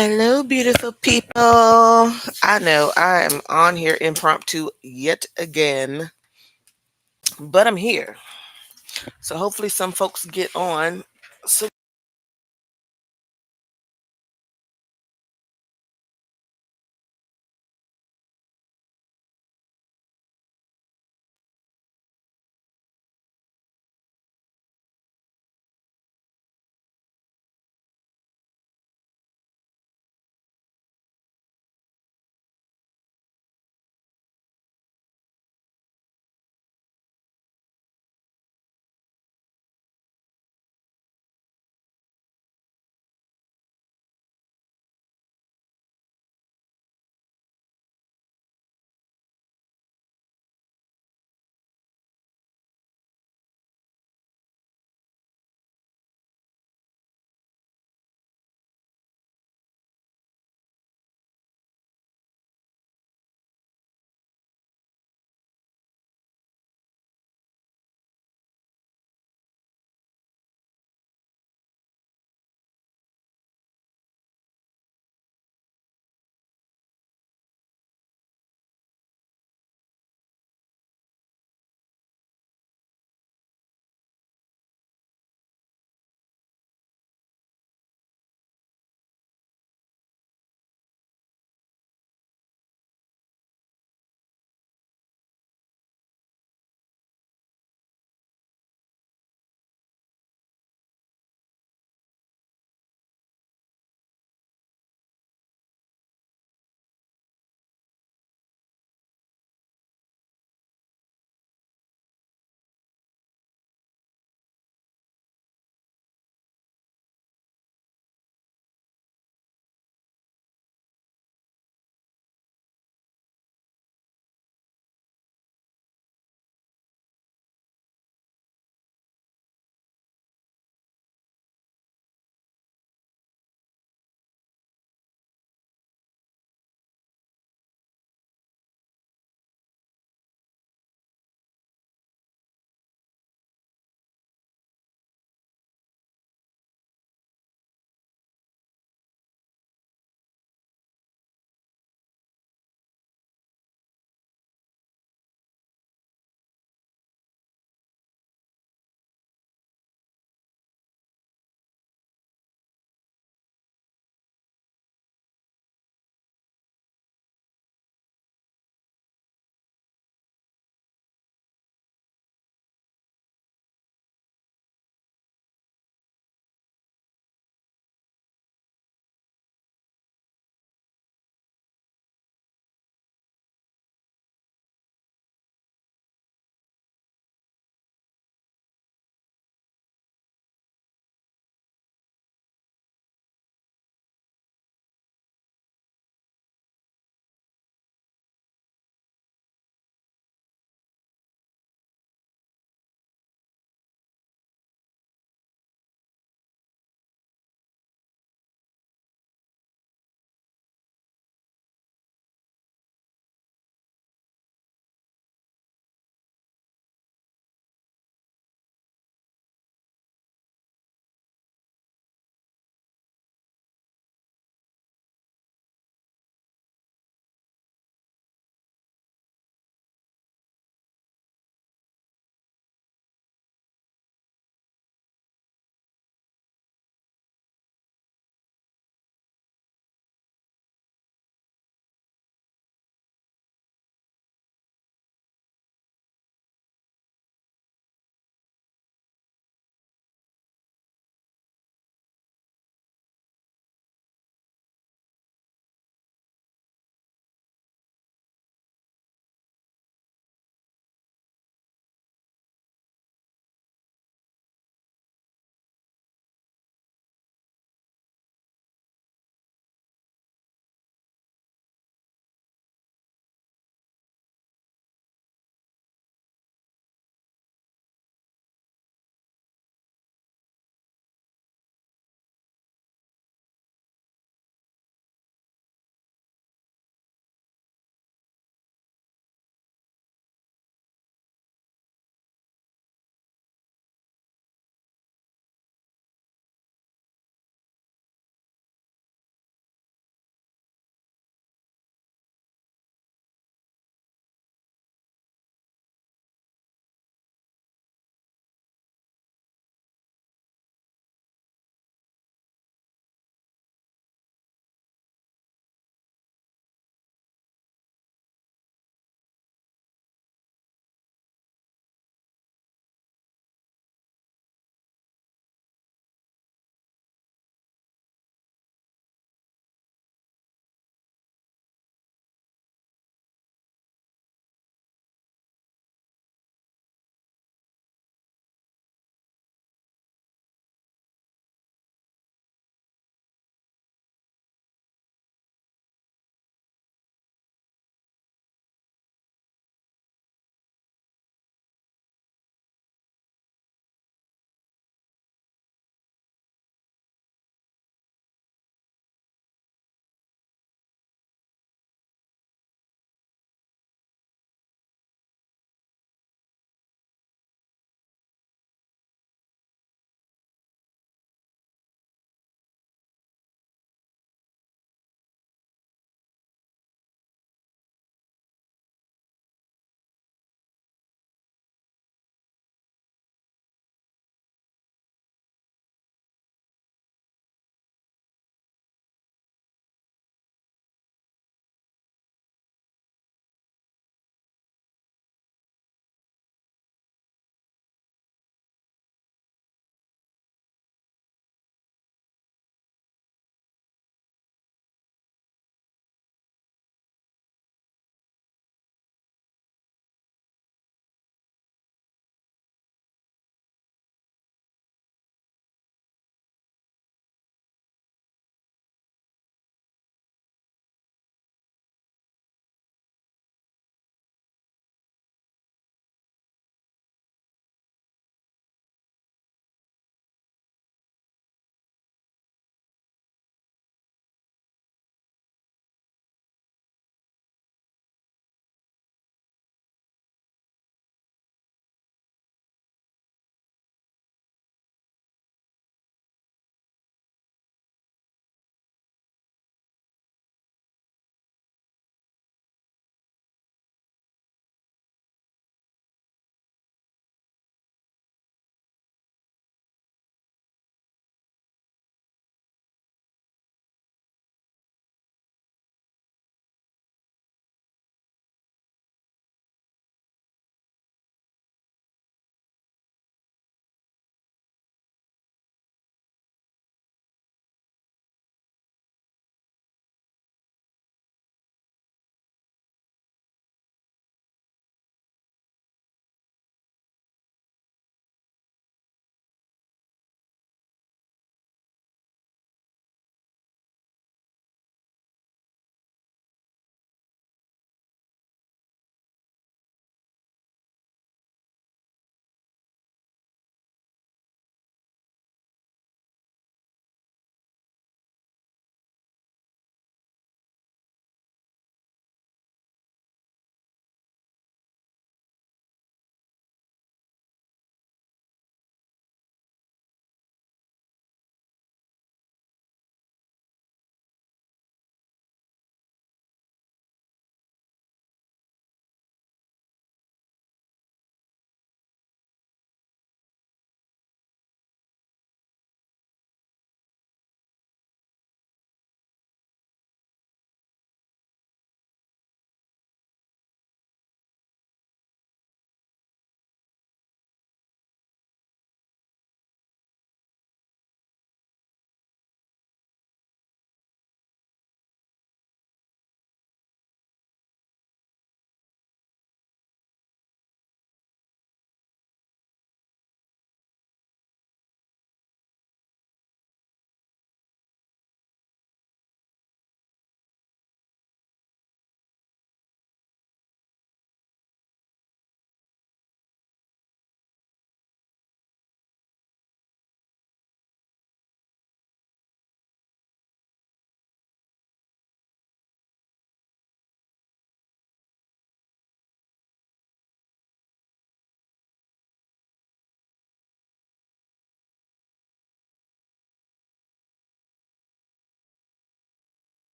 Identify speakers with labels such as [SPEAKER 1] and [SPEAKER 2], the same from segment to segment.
[SPEAKER 1] Hello, beautiful people. I know I am on here impromptu yet again, but I'm here. So hopefully some folks get on. So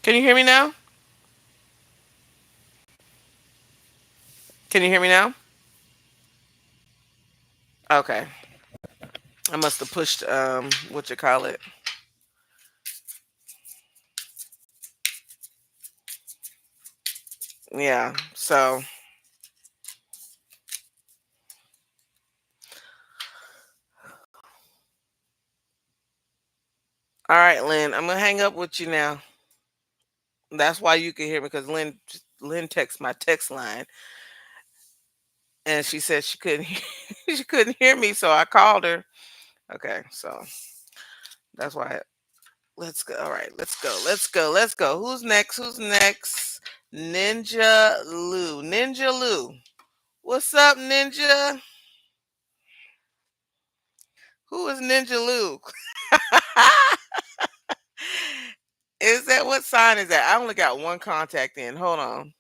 [SPEAKER 1] Can you hear me now? Can you hear me now? Okay. I must have pushed what you call it. Yeah. So all right, Lynn, I'm gonna hang up with you now. That's why you can hear me, because Lynn texted my text line and she said she couldn't she couldn't hear me, so I called her. Okay, so that's why. Let's go. All right, let's go. Let's go. Let's go. Who's next? Who's next? Ninja Lou. Ninja Lou. What's up, Ninja? Who is Ninja Lou? Is that, what sign is that? I only got one contact in. Hold on.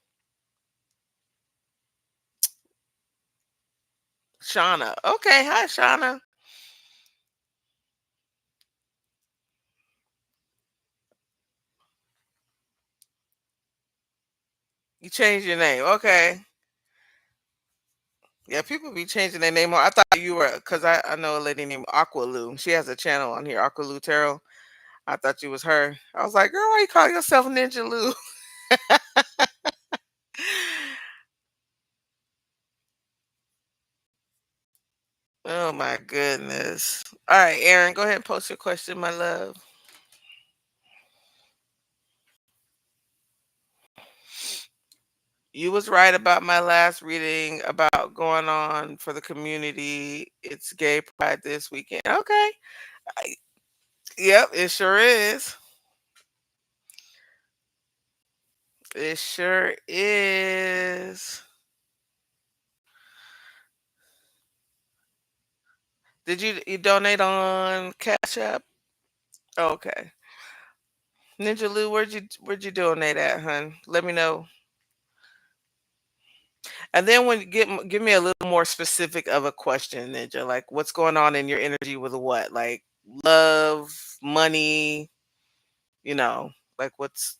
[SPEAKER 1] Shauna. Okay, hi Shauna. You changed your name. Okay. Yeah, people be changing their name. I thought you were, because I know a lady named Aqua Lou. She has a channel on here, Aqua Lou Tarot. I thought you was her. I was like, girl, why you call yourself Ninja Lou? Oh my goodness. All right, Aaron, go ahead and post your question, my love. You was right about my last reading about going on for the community. It's Gay Pride this weekend. Okay. I- Yep, it sure is. It sure is. Did you donate on Cash App? Okay. Ninja Lou, where'd you donate at, hun? Let me know. And then when you give me a little more specific of a question, Ninja, like what's going on in your energy with what? Like love, money, you know, like what's,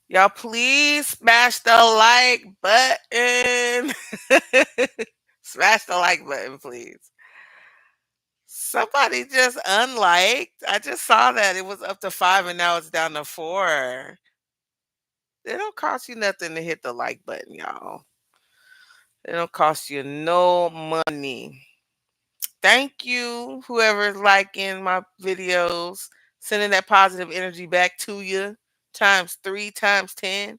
[SPEAKER 1] y'all please smash the like button. Smash the like button, please. Somebody just unliked. I just saw that it was up to 5 and now it's down to 4. It don't cost you nothing to hit the like button, y'all. It don't cost you no money. Thank you, whoever's liking my videos, sending that positive energy back to you times 3, times 10.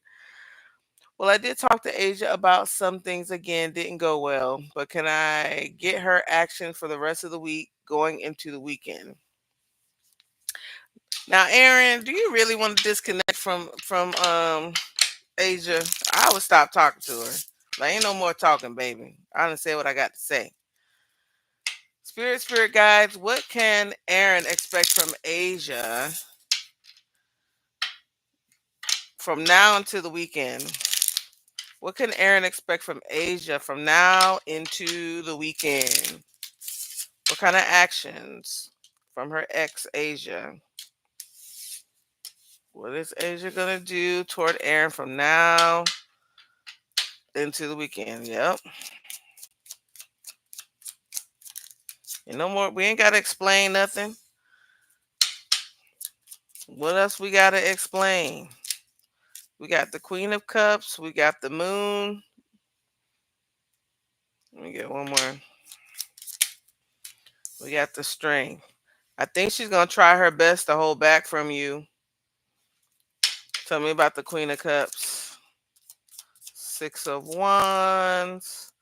[SPEAKER 1] Well, I did talk to Asia about some things again, didn't go well, but can I get her action for the rest of the week going into the weekend? Now, Aaron, do you really want to disconnect from Asia? I would stop talking to her. Like, ain't no more talking, baby. I done said what I got to say. Spirit guides, what can Aaron expect from Asia from now until the weekend? What can Aaron expect from Asia from now into the weekend? What kind of actions from her ex Asia? What is Asia gonna do toward Aaron from now into the weekend? Yep. And no more. We ain't gotta explain nothing. What else we gotta explain? We got the Queen of Cups. We got the Moon. Let me get one more. We got the Strength. I think she's gonna try her best to hold back from you. Tell me about the Queen of Cups. 6 of Wands.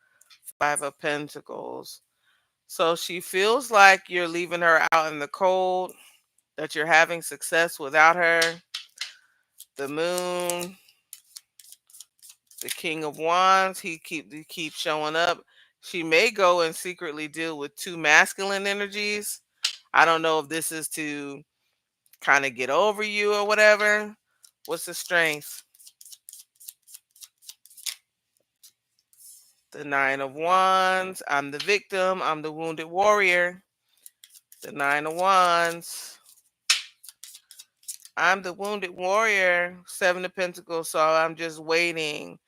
[SPEAKER 1] 5 of Pentacles. So she feels like you're leaving her out in the cold, that you're having success without her. The Moon, the King of Wands, he keeps showing up. She may go and secretly deal with 2 masculine energies. I don't know if this is to kind of get over you or whatever. What's the Strength? The 9 of Wands. I'm the victim. I'm the wounded warrior. The 9 of Wands. I'm the wounded warrior, 7 of Pentacles. So I'm just waiting,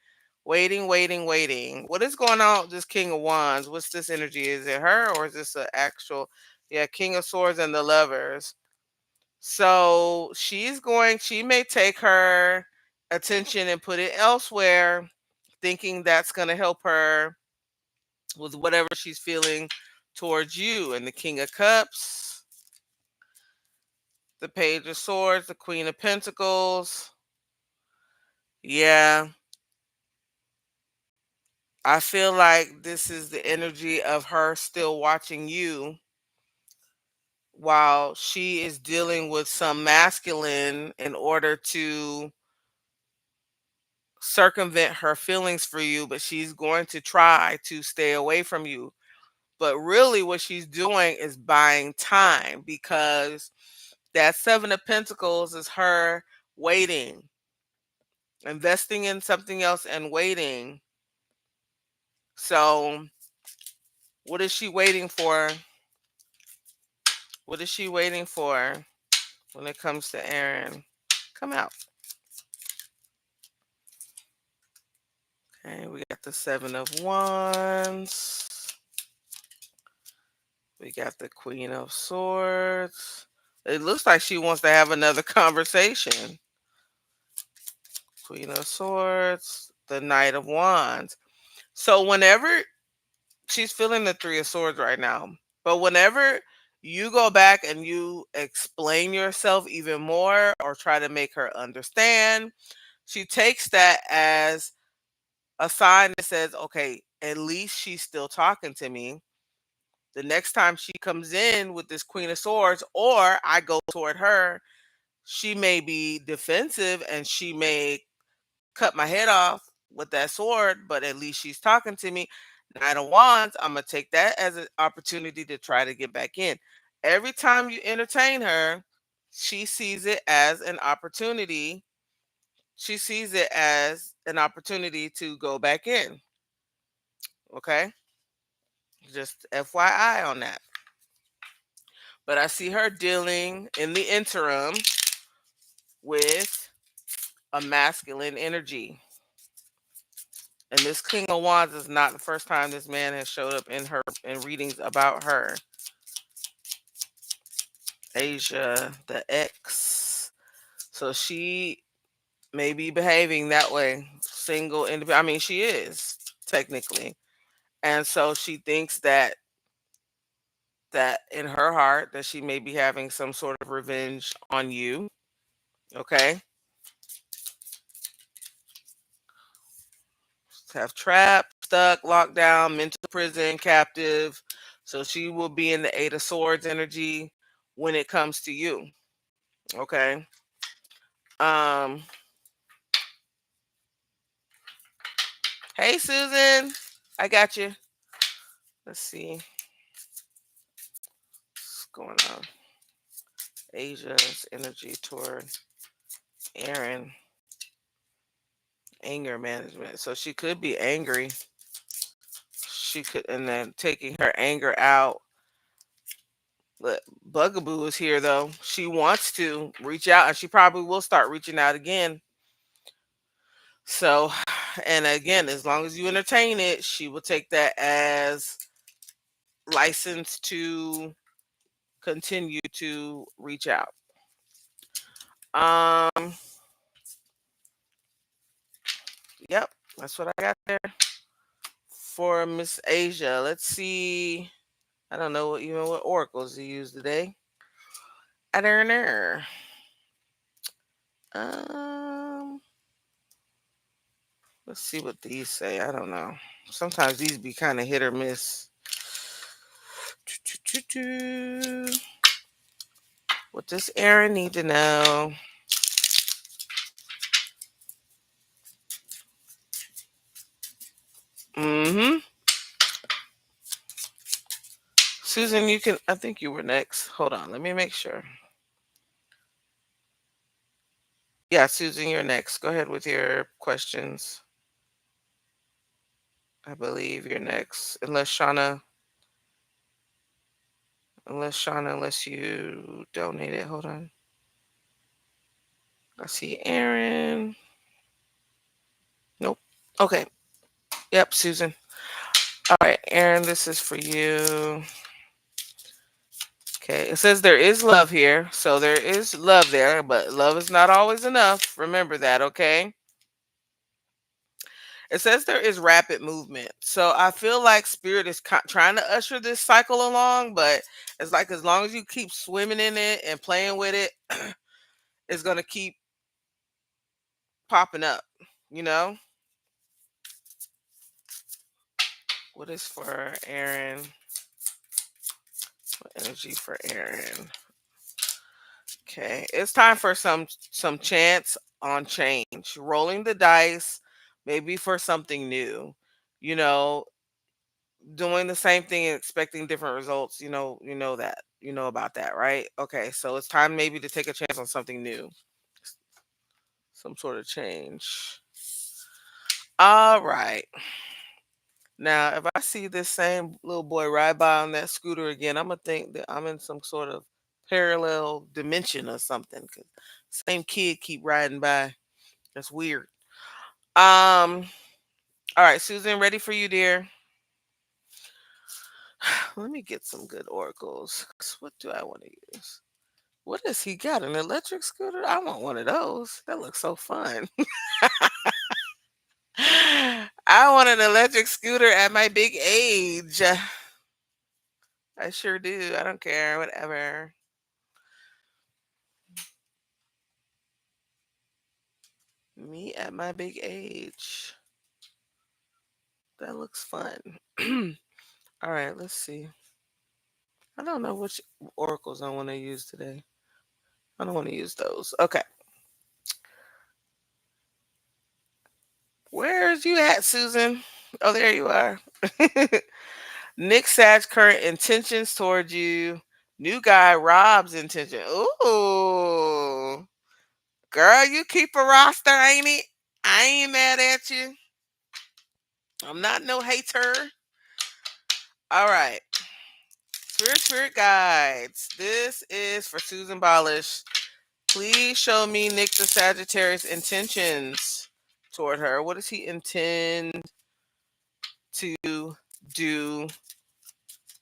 [SPEAKER 1] waiting, waiting, waiting. What is going on with this King of Wands? What's this energy? Is it her or is this an actual? Yeah, King of Swords and the Lovers. So she may take her attention and put it elsewhere, thinking that's going to help her with whatever she's feeling towards you. And the King of Cups, the Page of Swords, the Queen of Pentacles. Yeah, I feel like this is the energy of her still watching you while she is dealing with some masculine in order to circumvent her feelings for you, but she's going to try to stay away from you. But really, what she's doing is buying time because that 7 of Pentacles is her waiting, investing in something else and waiting. So, what is she waiting for? What is she waiting for when it comes to Aaron? Come out. Okay, we got the 7 of Wands. We got the Queen of Swords. It looks like she wants to have another conversation. Queen of Swords, the Knight of Wands. So whenever she's feeling the 3 of Swords right now, but whenever you go back and you explain yourself even more or try to make her understand, she takes that as a sign that says, okay, at least she's still talking to me. The next time she comes in with this Queen of Swords, or I go toward her, she may be defensive and she may cut my head off with that sword, but at least she's talking to me. Knight of Wands, I'm going to take that as an opportunity to try to get back in. Every time you entertain her, she sees it as an opportunity. She sees it as an opportunity to go back in. Okay? Just FYI on that. But I see her dealing in the interim with a masculine energy. And this King of Wands is not the first time this man has showed up in readings about her. Asia, the ex. So she may be behaving that way. Single, independent. I mean, she is technically. And so she thinks that in her heart that she may be having some sort of revenge on you. Okay. Have trapped, stuck, locked down, mental prison, captive. So she will be in the 8 of Swords energy when it comes to you. Okay. Um, hey Susan, I got you. Let's see what's going on. Asia's energy toward Aaron. Anger management. So she could be angry. She could, and then taking her anger out. But Bugaboo is here though. She wants to reach out and she probably will start reaching out again. So, and again, as long as you entertain it, she will take that as license to continue to reach out. Um, yep, that's what I got there for Miss Asia. Let's see. I don't know even what oracles you use today. I don't know. Um, let's see what these say. I don't know. Sometimes these be kind of hit or miss. What does Aaron need to know? Mm-hmm. Susan, you can. I think you were next. Hold on. Let me make sure. Yeah, Susan, you're next. Go ahead with your questions. I believe you're next. Unless you donated. Hold on. I see Aaron. Nope. Okay. Yep, Susan. All right, Aaron, this is for you. Okay, it says there is love here. So there is love there, but love is not always enough. Remember that, okay? It says there is rapid movement. So I feel like spirit is trying to usher this cycle along, but it's like as long as you keep swimming in it and playing with it, it's going to keep popping up, you know? What is for Aaron? What energy for Aaron? Okay, it's time for some chance on change. Rolling the dice, maybe for something new. You know, doing the same thing and expecting different results. You know that. You know about that, right? Okay, so it's time maybe to take a chance on something new, some sort of change. All right. Now, if I see this same little boy ride by on that scooter again, I'm gonna think that I'm in some sort of parallel dimension or something. 'Cause same kid keep riding by. That's weird. Um. All right, Susan, ready for you, dear. Let me get some good oracles. 'Cause what do I want to use? What has he got? An electric scooter? I want one of those. That looks so fun. I want an electric scooter at my big age. I sure do. I don't care. Whatever. Me at my big age. That looks fun. All right, let's see. I don't know which oracles I want to use today. I don't want to use those. Okay. Where's you at, Susan? Oh, there you are. Nick Sage current intentions toward you. New guy Rob's intention. Ooh. Girl, you keep a roster, ain't it? I ain't mad at you. I'm not no hater. All right. Spirit guides. This is for Susan Bolish. Please show me Nick the Sagittarius intentions toward her. What does he intend to do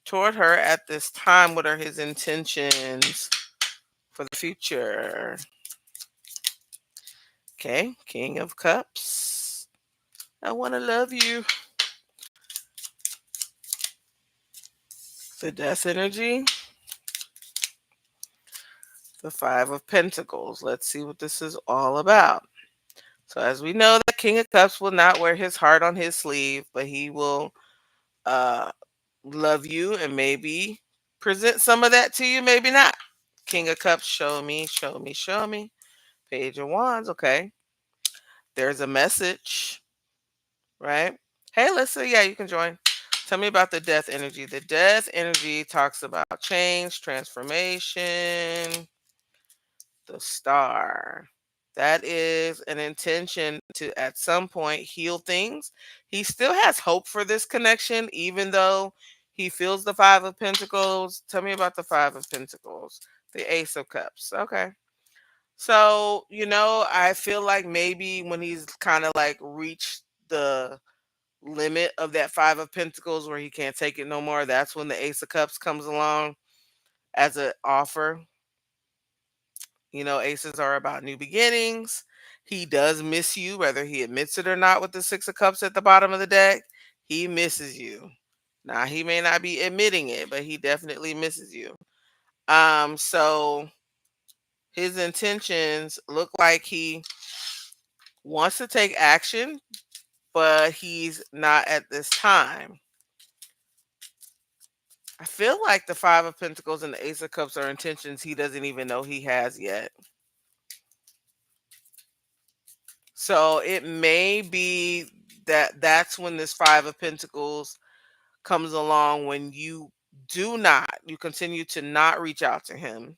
[SPEAKER 1] toward her at this time? What are his intentions for the future? Okay, King of Cups. I want to love you. The Death energy. The Five of Pentacles. Let's see what this is all about. So as we know, the King of Cups will not wear his heart on his sleeve, but he will uh, love you and maybe present some of that to you, maybe not. King of Cups, show me, show me, show me. Page of Wands, okay. There's a message, right? Hey, Alyssa, yeah, you can join. Tell me about the death energy. The death energy talks about change, transformation, the star. That is an intention to, at some point, heal things. He still has hope for this connection, even though he feels the Five of Pentacles. Tell me about the Five of Pentacles. The Ace of Cups. Okay. So, I feel like maybe when he's kind of like reached the limit of that Five of Pentacles where he can't take it no more, that's when the Ace of Cups comes along as an offer. Aces are about new beginnings. He does miss you, whether he admits it or not, with the Six of Cups at the bottom of the deck. He misses you. Now, he may not be admitting it, but he definitely misses you. So his intentions look like he wants to take action, but he's not at this time. I feel like the Five of Pentacles and the Ace of Cups are intentions he doesn't even know he has yet. So it may be that that's when this Five of Pentacles comes along, when you continue to not reach out to him.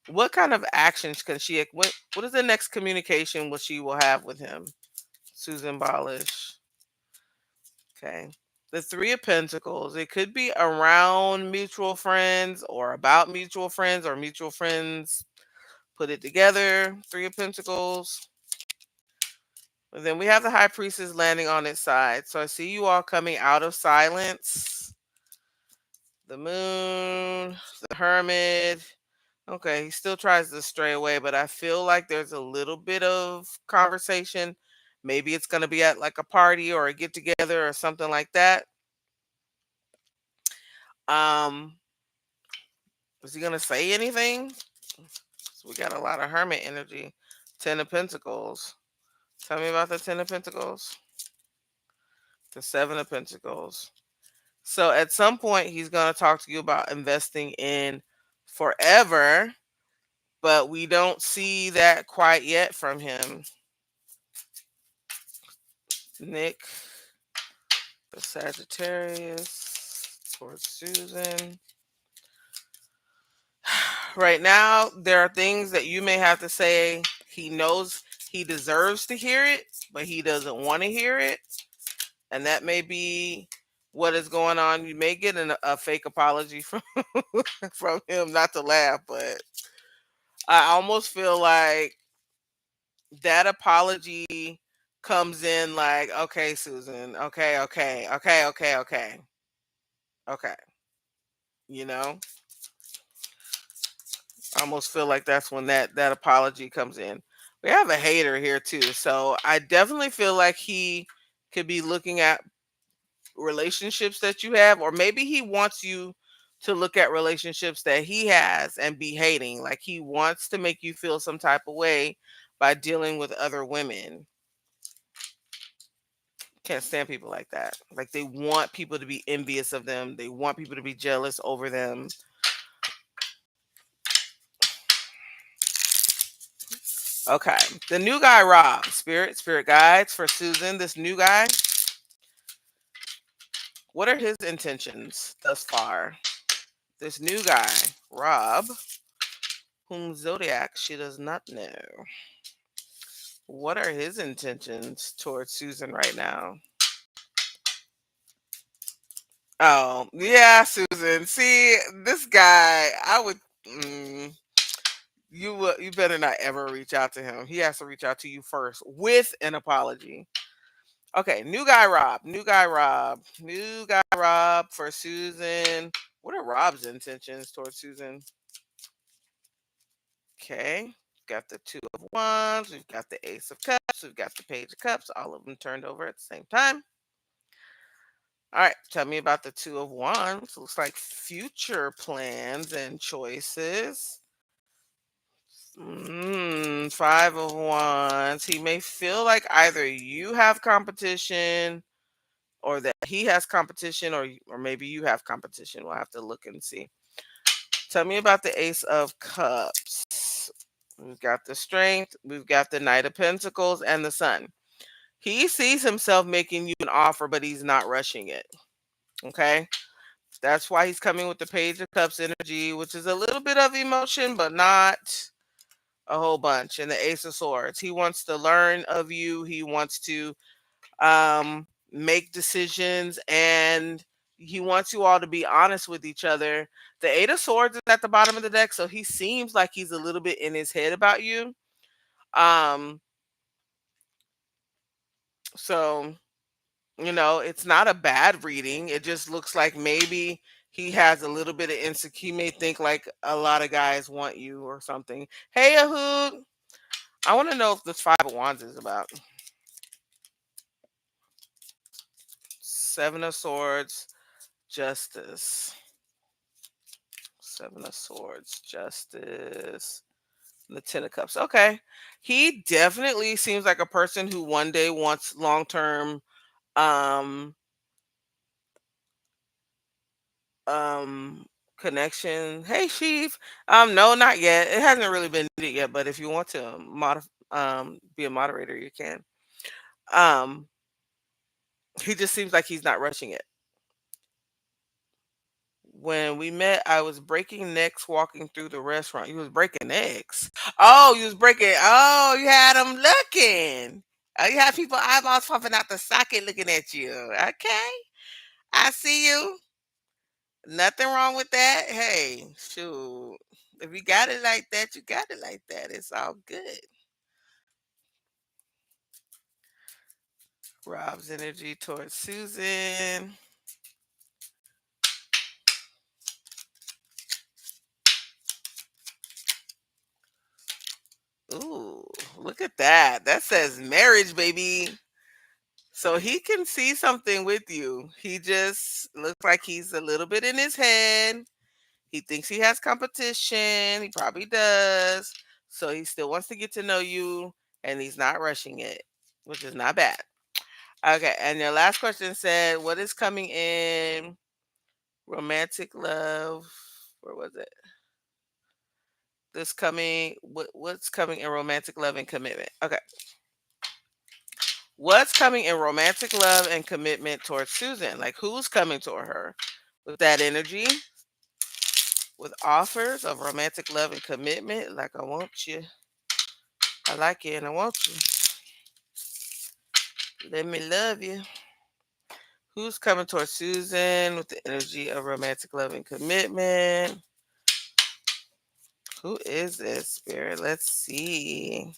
[SPEAKER 1] What kind of actions can what is the next communication what she will have with him? Susan Bolish. Okay. The Three of Pentacles. It could be around mutual friends or about mutual friends or mutual friends put it together. Three of Pentacles. And then we have the High Priestess landing on its side. So I see you all coming out of silence. The Moon, the Hermit. Okay, he still tries to stray away, but I feel like there's a little bit of conversation. Maybe it's going to be at like a party or a get together or something like that. Um, is he going to say anything? So we got a lot of Hermit energy. 10 of Pentacles. Tell me about the 10 of Pentacles. The 7 of Pentacles. So at some point, he's going to talk to you about investing in forever, but we don't see that quite yet from him. Nick, the Sagittarius, towards Susan. Right now, there are things that you may have to say. He knows he deserves to hear it, but he doesn't want to hear it. And that may be what is going on. You may get a fake apology from from him. Not to laugh, but I almost feel like that apology comes in like, okay, Susan, okay. You know, I almost feel like that's when that apology comes in. We have a hater here too, so I definitely feel like he could be looking at relationships that you have, or maybe he wants you to look at relationships that he has and be hating. Like he wants to make you feel some type of way by dealing with other women. Can't stand people like that. Like they want people to be envious of them. They want people to be jealous over them. Okay. The new guy, Rob. Spirit guides for Susan. This new guy. What are his intentions thus far? This new guy, Rob, whom zodiac she does not know. What are his intentions towards Susan right now? Oh, yeah, Susan. See, this guy, I would. You better not ever reach out to him. He has to reach out to you first with an apology. Okay, new guy Rob. New guy Rob. New guy Rob for Susan. What are Rob's intentions towards Susan? Okay. Got the Two of Wands. We've got the Ace of Cups. We've got the Page of Cups. All of them turned over at the same time. All right. Tell me about the Two of Wands. Looks like future plans and choices. Five of Wands. He may feel like either you have competition or that he has competition, or maybe you have competition. We'll have to look and see. Tell me about the Ace of Cups. We've got the Strength. We've got the Knight of Pentacles and the Sun. He sees himself making you an offer, but he's not rushing it. Okay. That's why he's coming with the Page of Cups energy, which is a little bit of emotion, but not a whole bunch. And the Ace of Swords. He wants to learn of you. He wants to make decisions, and he wants you all to be honest with each other. The Eight of Swords is at the bottom of the deck, so he seems like he's a little bit in his head about you. Um, so it's not a bad reading. It just looks like maybe he has a little bit of insecurity. He may think like a lot of guys want you or something. Hey, Ahood. I want to know if this Five of Wands is about. Seven of Swords, Justice. Seven of Swords, Justice, and the Ten of Cups. Okay. He definitely seems like a person who one day wants long-term um um connection. Hey, Chief. No, not yet. It hasn't really been needed yet, but if you want to be a moderator, you can. Um he just seems like he's not rushing it. When we met, I was breaking necks walking through the restaurant. You was breaking necks. Oh, you was breaking. Oh, you had them looking. Oh, you had people eyeballs popping out the socket looking at you. Okay, I see you. Nothing wrong with that. Hey, shoot. If you got it like that, you got it like that. It's all good. Rob's energy towards Susan. Ooh, look at that. That says marriage, baby. So he can see something with you. He just looks like he's a little bit in his head. He thinks he has competition. He probably does. So he still wants to get to know you and he's not rushing it, which is not bad. Okay. And your last question said, what is coming in romantic love? Where was it? What's coming in romantic love and commitment? Okay. What's coming in romantic love and commitment towards Susan? Like who's coming toward her with that energy? With offers of romantic love and commitment, like I want you, I like you, and I want you. Let me love you. Who's coming towards Susan with the energy of romantic love and commitment? Who is this spirit? Let's see.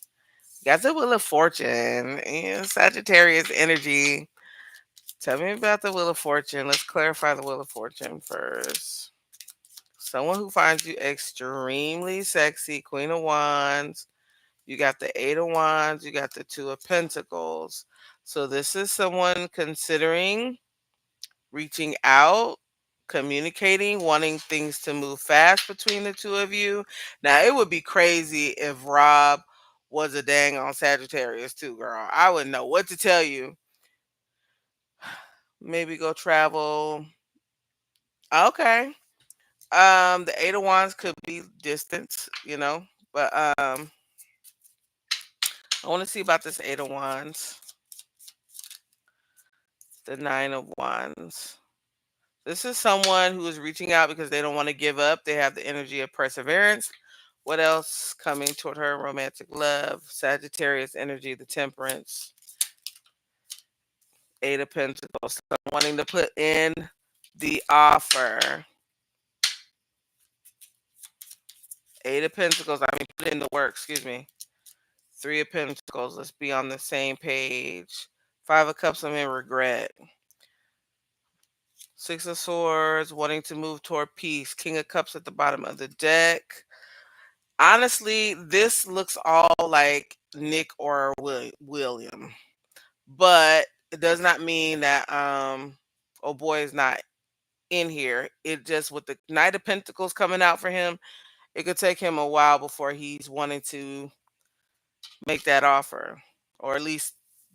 [SPEAKER 1] Got the Wheel of Fortune and Sagittarius energy. Tell me about the Wheel of Fortune. Let's clarify the Wheel of Fortune first. Someone who finds you extremely sexy, Queen of Wands. You got the Eight of Wands, you got the Two of Pentacles. So this is someone considering reaching out, communicating, wanting things to move fast between the two of you. Now, it would be crazy if Rob was a dang on Sagittarius too, girl. I wouldn't know what to tell you. Maybe go travel. Okay. The Eight of Wands could be distance, but I want to see about this Eight of Wands. The Nine of Wands. This is someone who is reaching out because they don't want to give up. They have the energy of perseverance. What else coming toward her? Romantic love, Sagittarius energy, the Temperance, Eight of Pentacles. So wanting to put in the offer. Eight of Pentacles. I mean, put in the work. Excuse me. Three of Pentacles. Let's be on the same page. Five of Cups. I'm in regret. Six of Swords. Wanting to move toward peace. King of Cups at the bottom of the deck. Honestly, this looks all like Nick or William, but it does not mean that oh boy is not in here. It just with the Knight of Pentacles coming out for him, it could take him a while before he's wanting to make that offer, or at least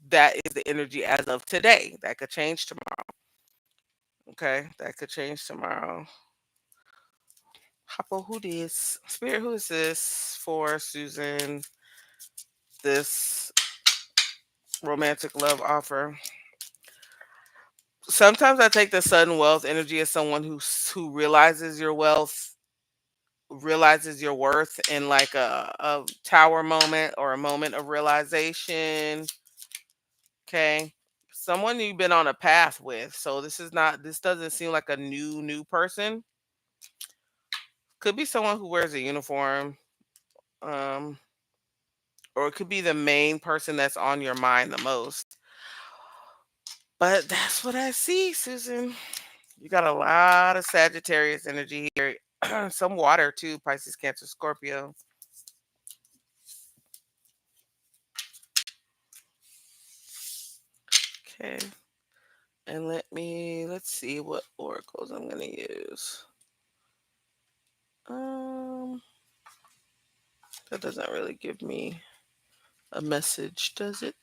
[SPEAKER 1] that is the energy as of today. That could change tomorrow. Okay, that could change tomorrow. Hoppo, who this? Spirit, who is this for Susan? This romantic love offer. Sometimes I take the sudden wealth energy as someone who realizes your wealth, realizes your worth in like a tower moment or a moment of realization. Okay. Someone you've been on a path with. So this doesn't seem like a new person. Could be someone who wears a uniform. Um, or it could be the main person that's on your mind the most. But that's what I see, Susan. You got a lot of Sagittarius energy here. Some water too, Pisces, Cancer, Scorpio. Okay. And let's see what oracles I'm gonna use. Um that doesn't really give me a message, does it?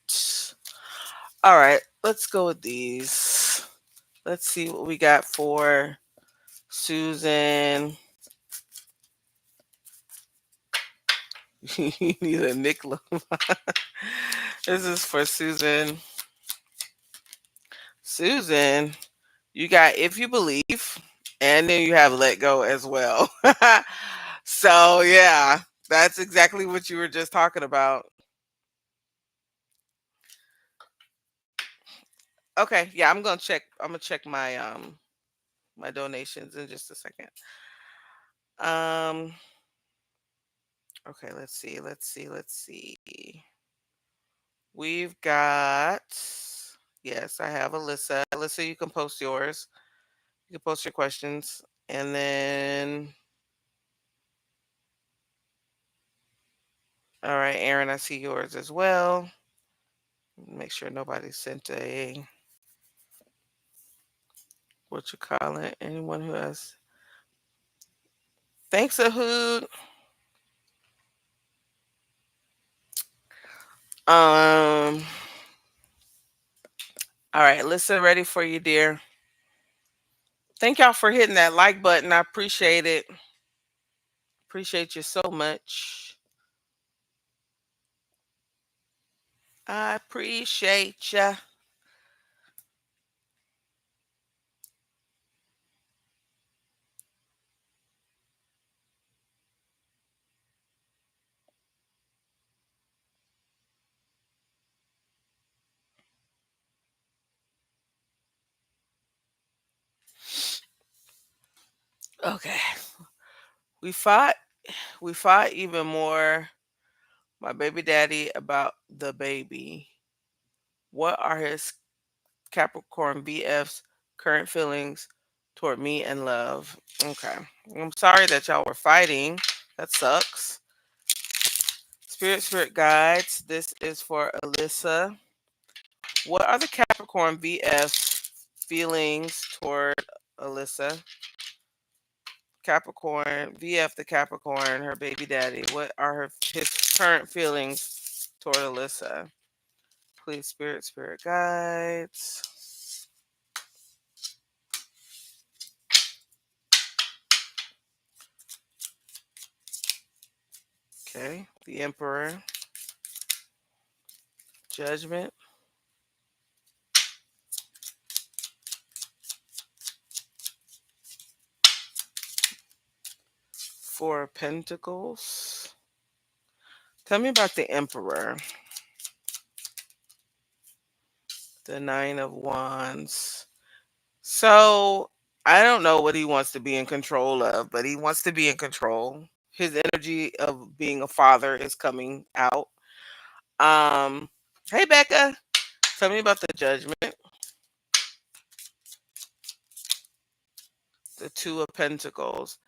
[SPEAKER 1] All right, let's go with these. Let's see what we got for Susan. You need a Nick Lo- This is for Susan. Susan, you got If You Believe, and then you have Let Go as well. So, yeah, that's exactly what you were just talking about. Okay, yeah, I'm gonna check my donations in just a second. Um Okay, let's see. Let's see. Let's see. We've got, yes, I have Alyssa. Alyssa, you can post yours. You can post your questions. And then, all right, Aaron, I see yours as well. Make sure nobody sent a, what you call it, anyone who has, thanks, Ahood. Um, all right, Alyssa, ready for you, dear. Thank y'all for hitting that like button. I appreciate it. Appreciate you so much. I appreciate ya. Okay. We fought. We fought even more. My baby daddy about the baby. What are his Capricorn BF's current feelings toward me and love? Okay. I'm sorry that y'all were fighting. That sucks. Spirit guides. This is for Alyssa. What are the Capricorn BF's feelings toward Alyssa? Capricorn, VF the Capricorn, her baby daddy. What are his current feelings toward Alyssa? Please, spirit guides. Okay, the Emperor, Judgment, Four of Pentacles. Tell me about the Emperor, the Nine of Wands. So I don't know what he wants to be in control of, but he wants to be in control. His energy of being a father is coming out. Um, hey Becca, tell me about the Judgment, the Two of Pentacles.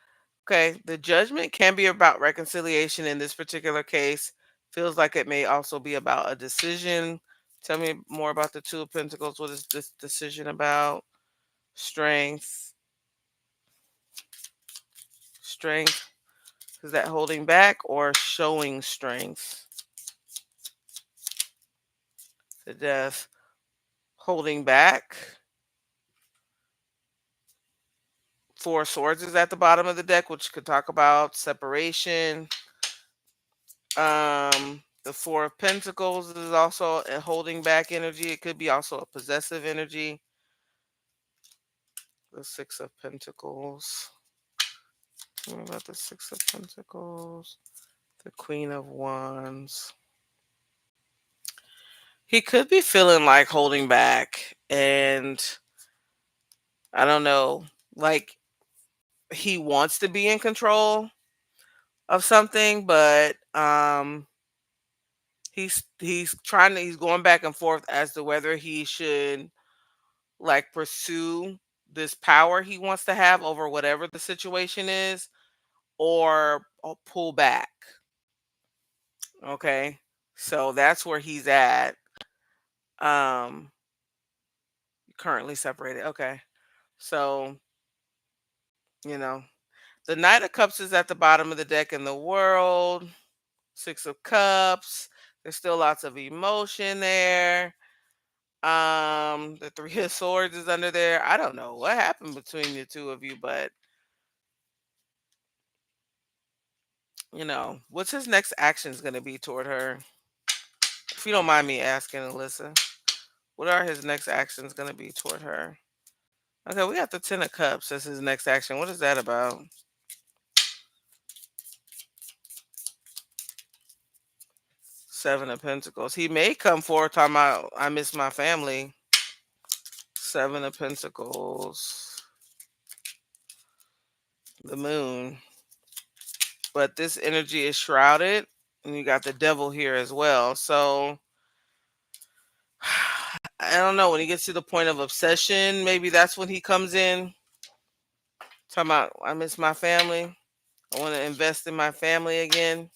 [SPEAKER 1] Okay, the Judgment can be about reconciliation in this particular case. Feels like it may also be about a decision. Tell me more about the Two of Pentacles. What is this decision about? Strength. Strength. Is that holding back or showing strength? The Death. Holding back. Four of Swords is at the bottom of the deck, which could talk about separation. The Four of Pentacles is also a holding back energy. It could be also a possessive energy. The Six of Pentacles. Tell me about the Six of Pentacles. The Queen of Wands. He could be feeling like holding back, and I don't know, like he wants to be in control of something, but he's trying to, he's going back and forth as to whether he should like pursue this power he wants to have over whatever the situation is, or pull back. Okay. So that's where he's at. Um Currently separated. Okay. So, you know, the Knight of Cups is at the bottom of the deck in the world. Six of Cups. There's still lots of emotion there. The Three of Swords is under there. I don't know what happened between the two of you, but what's his next actions going to be toward her? If you don't mind me asking, Alyssa, what are his next actions going to be toward her? Okay, we got the Ten of Cups as his next action. What is that about? Seven of Pentacles. He may come forward talking about, I miss my family. Seven of Pentacles. The Moon. but this energy is shrouded, and you got the devil here as well. So I don't know, when he gets to the point of obsession, maybe that's when he comes in. Talking about, I miss my family. I want to invest in my family again.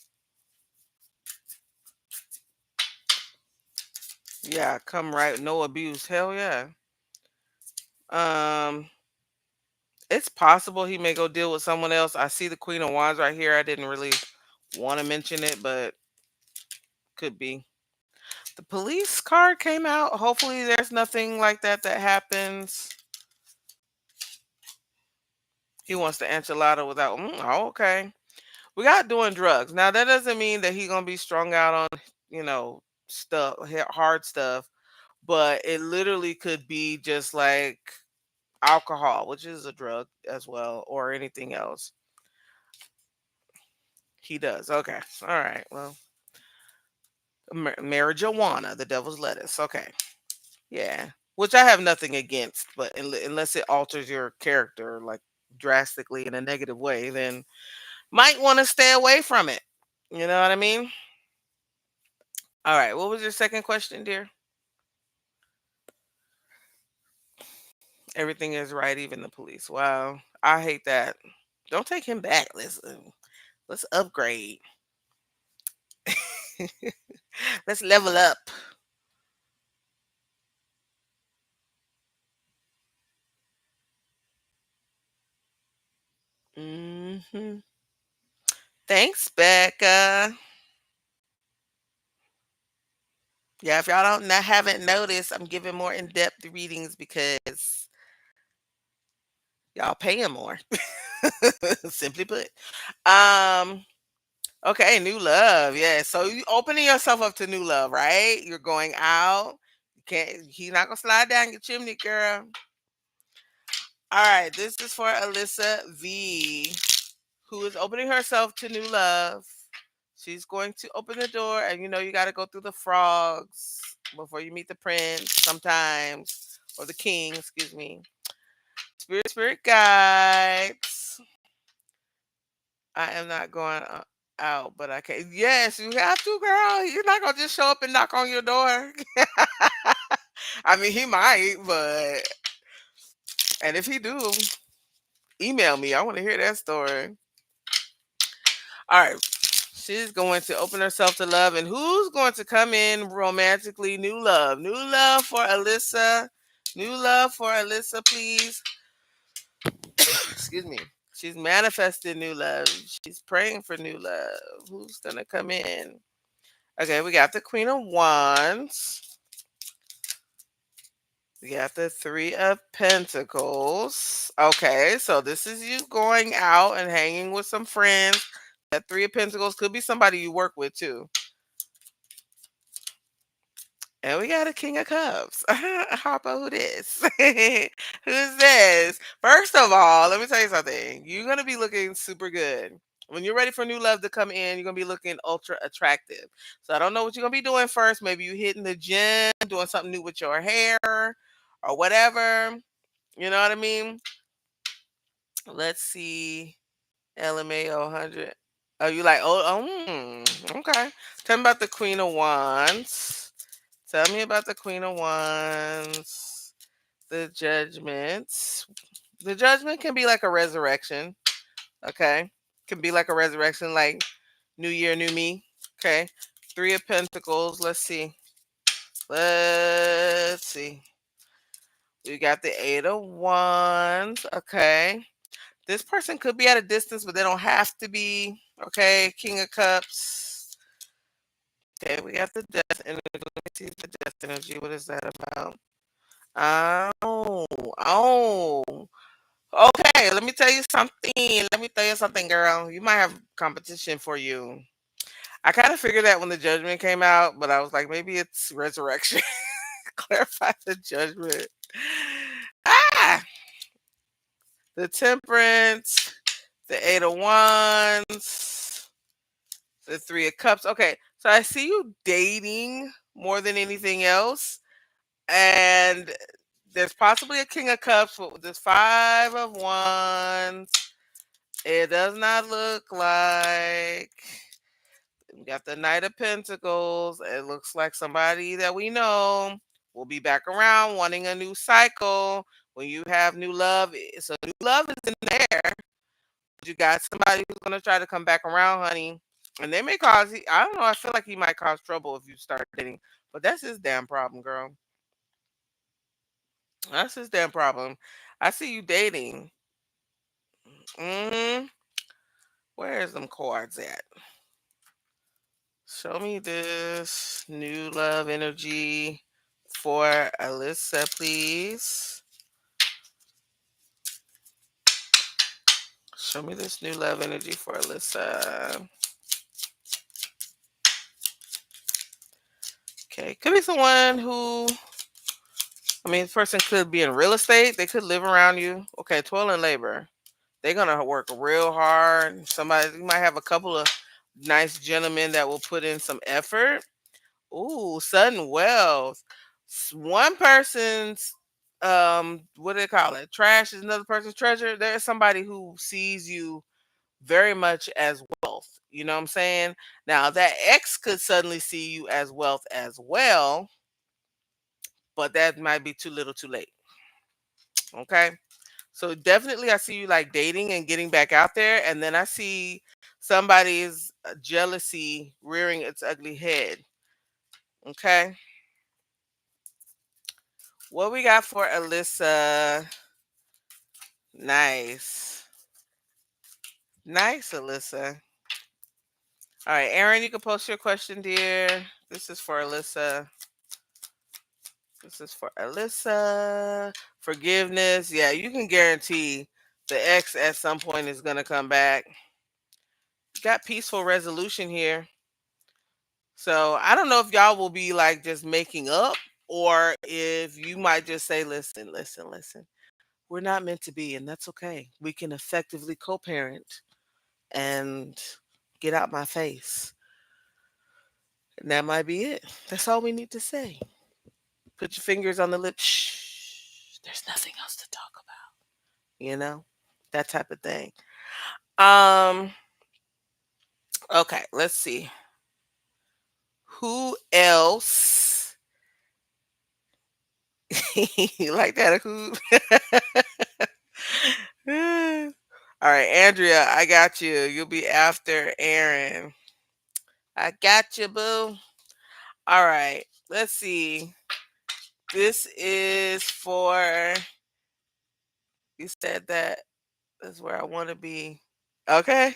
[SPEAKER 1] Yeah, come right, no abuse. Hell yeah. Um, it's possible he may go deal with someone else. I see the Queen of Wands right here. I didn't really want to mention it, but could be. The police card came out. Hopefully, there's nothing like that that happens. He wants the enchilada without. Oh, okay. We got doing drugs. Now that doesn't mean that he's gonna be strung out on, stuff, hard stuff. But it literally could be just like alcohol, which is a drug as well, or anything else. He does. Okay. All right. Well, marijuana, the devil's lettuce. Okay. Yeah. Which I have nothing against, but unless it alters your character like drastically in a negative way, then might want to stay away from it. You know what I mean? All right. What was your second question, dear? Everything is right, even the police. Wow. I hate that. Don't take him back. Let's upgrade. Let's level up. Hmm. Thanks, Becca. Yeah, if y'all haven't noticed, I'm giving more in-depth readings because y'all paying more. Simply put. Um, okay, new love. Yeah. So you opening yourself up to new love, right? You're going out. You can't he's not gonna slide down your chimney, girl. All right, this is for Alyssa V, who is opening herself to new love. She's going to open the door, and you got to go through the frogs before you meet the prince sometimes, or the king, excuse me. Spirit guides. I am not going out, but I can. Yes, you have to, girl. You're not going to just show up and knock on your door. I mean, he might, but. And if he do, email me. I want to hear that story. All right. She's going to open herself to love. And who's going to come in romantically? New love. New love for Alyssa. New love for Alyssa, please. Excuse me. She's manifesting new love. She's praying for new love. Who's going to come in? Okay, we got the Queen of Wands. We got the Three of Pentacles. Okay, so this is you going out and hanging with some friends. That Three of Pentacles could be somebody you work with too. And we got a King of Cups. Harpo, who this? Who's this? First of all, let me tell you something. You're going to be looking super good. When you're ready for new love to come in, you're going to be looking ultra attractive. So I don't know what you're going to be doing first. Maybe you hitting the gym, doing something new with your hair or whatever. You know what I mean? Let's see. LMAO 100. Oh, you like, okay. Tell me about the Queen of Wands. Tell me about the Queen of Wands. The Judgment. The Judgment can be like a resurrection. Okay. Can be like a resurrection, like new year, new me. Okay. Three of Pentacles. Let's see. Let's see. We got the Eight of Wands. Okay. This person could be at a distance, but they don't have to be. Okay. King of Cups. Okay. We got the Death energy. Let me see the Death energy. What is that about? Oh, oh. Okay, let me tell you something. Let me tell you something, girl. You might have competition for you. I kind of figured that when the judgment came out, but I was like, maybe it's resurrection. Clarify the judgment. Ah, the temperance, the Eight of Wands, the Three of Cups. Okay, so I see you dating more than anything else, and there's possibly a King of Cups with this Five of Wands It does not look like. We got the Knight of Pentacles. It looks like somebody that we know will be back around wanting a new cycle. When you have new love, so new love is in there. You got somebody who's gonna try to come back around, honey. And they may cause, I don't know, I feel like he might cause trouble if you start dating. But that's his damn problem, girl. That's his damn problem. I see you dating. hmm Where's them cards at? Show me this new love energy for Alyssa, please. Show me this new love energy for Alyssa. Okay, could be someone who, I mean, this person could be in real estate. They could live around you. Okay, toil and labor. They're gonna work real hard. Somebody, you might have a couple of nice gentlemen that will put in some effort. Ooh, sudden wealth. One person's what do they call it? Trash is another person's treasure. There's somebody who sees you very much as wealth. You know what I'm saying? Now that ex could suddenly see you as wealth as well, but that might be too little too late. Okay. So definitely I see you like dating and getting back out there, and then I see somebody's jealousy rearing its ugly head. Okay. What we got for Alyssa? Nice. Nice, Alyssa. All right, Aaron, you can post your question, dear. This is for Alyssa. This is for Alyssa. Forgiveness. Yeah, you can guarantee the ex at some point is going to come back. Got peaceful resolution here. So I don't know if y'all will be like just making up, or if you might just say, listen, listen, listen. We're not meant to be, and that's okay. We can effectively co parent and get out my face. And that might be it. That's all we need to say. Put your fingers on the lips. Shh. There's nothing else to talk about. You know? That type of thing. Um, okay, let's see. Who else? You like that? Who? All right, Andrea, I got you. You'll be after Aaron. I got you, boo. All right, let's see. This is for, you said that is where I want to be. Okay.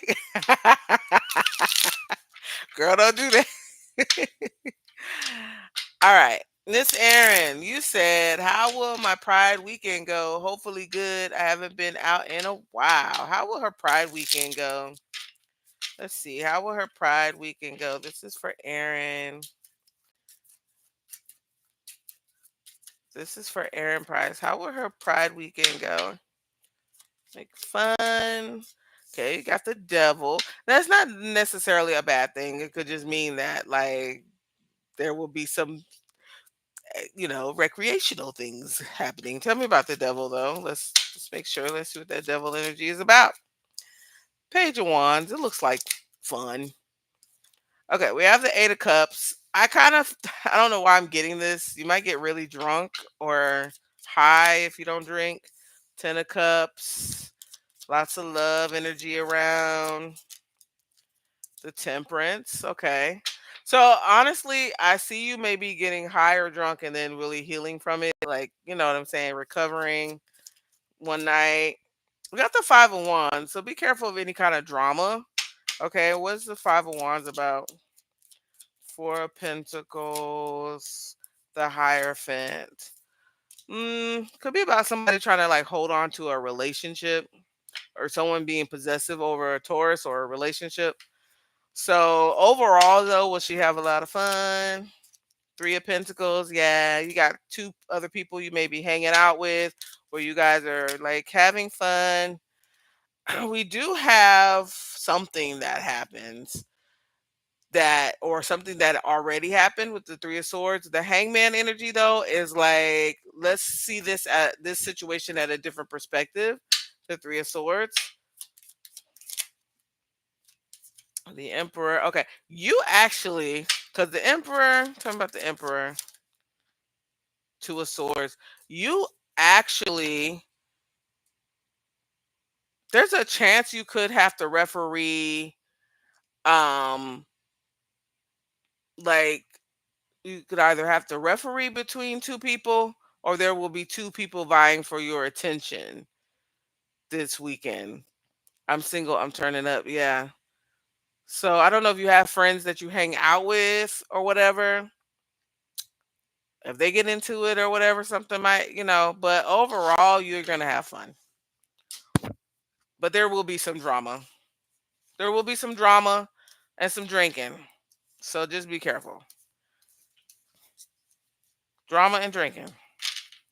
[SPEAKER 1] Girl, don't do that. All right. Miss Aaron, you said, how will my Pride weekend go? Hopefully good. I haven't been out in a while. How will her Pride weekend go? Let's see. How will her Pride weekend go? This is for Aaron. This is for Aaron Price. How will her Pride weekend go? Make fun. Okay, you got the devil. That's not necessarily a bad thing. It could just mean that, like, there will be some, recreational things happening. Tell me about the devil, though. Let's make sure. Let's see what that devil energy is about. Page of Wands. It looks like fun. Okay, we have the Eight of Cups. I don't know why I'm getting this. You might get really drunk or high if you don't drink. Ten of Cups. Lots of love energy around. The Temperance. Okay. So honestly, I see you maybe getting high or drunk and then really healing from it. Like, you know what I'm saying? Recovering one night. We got the Five of Wands. So be careful of any kind of drama. Okay. What's the Five of Wands about? Four of Pentacles. The Hierophant. Could be about somebody trying to like hold on to a relationship, or someone being possessive over a Taurus or a relationship. So overall, though, will she have a lot of fun? Three of Pentacles, yeah. You got two other people you may be hanging out with, where you guys are like having fun. We do have something that happens, that, or something that already happened with the Three of Swords. The Hangman energy, though, is like, let's see this situation at a different perspective. The Three of Swords. The Emperor. Okay. You actually, because the Emperor, talking about the Emperor, Two of Swords, you actually, there's a chance you could have to referee, um, like, you could either have to referee between two people or there will be two people vying for your attention this weekend. I'm single, I'm turning up. Yeah. So I don't know if you have friends that you hang out with or whatever. If they get into it or whatever, something might, but overall, you're going to have fun. But there will be some drama. There will be some drama and some drinking. So just be careful. Drama and drinking.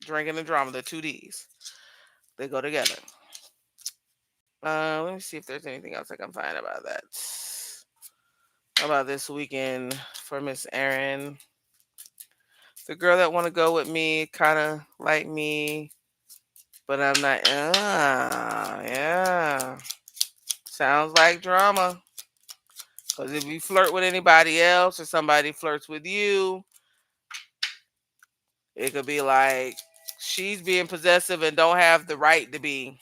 [SPEAKER 1] Drinking and drama, the two D's. They go together. Let me see if there's anything else I can find about that. About this weekend for Miss Erin. The girl that want to go with me, kind of like me, but I'm not. Yeah. Sounds like drama. Because if you flirt with anybody else or somebody flirts with you, it could be like she's being possessive and don't have the right to be.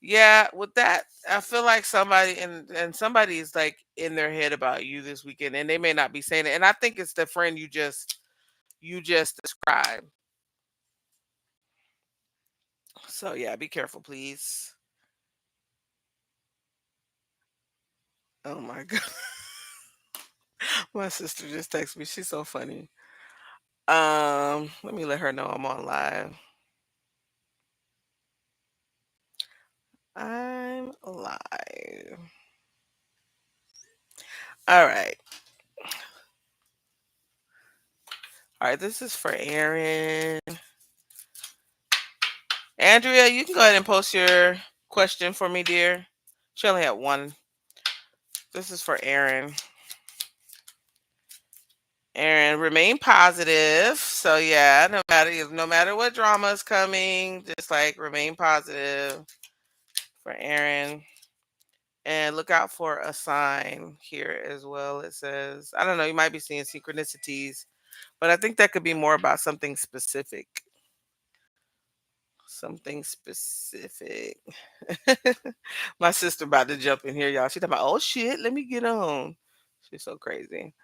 [SPEAKER 1] Yeah, with that, I feel like somebody and somebody is like in their head about you this weekend, and they may not be saying it. And I think it's the friend you just described. So yeah, be careful, please. Oh my god, my sister just texted me. She's so funny. Let me let her know I'm on live. I'm live. All right. All right, this is for Aaron. Andrea, you can go ahead and post your question for me, dear. She only had one. This is for Aaron. Aaron, remain positive. So yeah, no matter what drama is coming, just like remain positive for Aaron. And look out for a sign here as well. It says, I don't know, you might be seeing synchronicities, but I think that could be more about something specific. Something specific. My sister about to jump in here, y'all. She talking about, oh shit, let me get on. She's so crazy.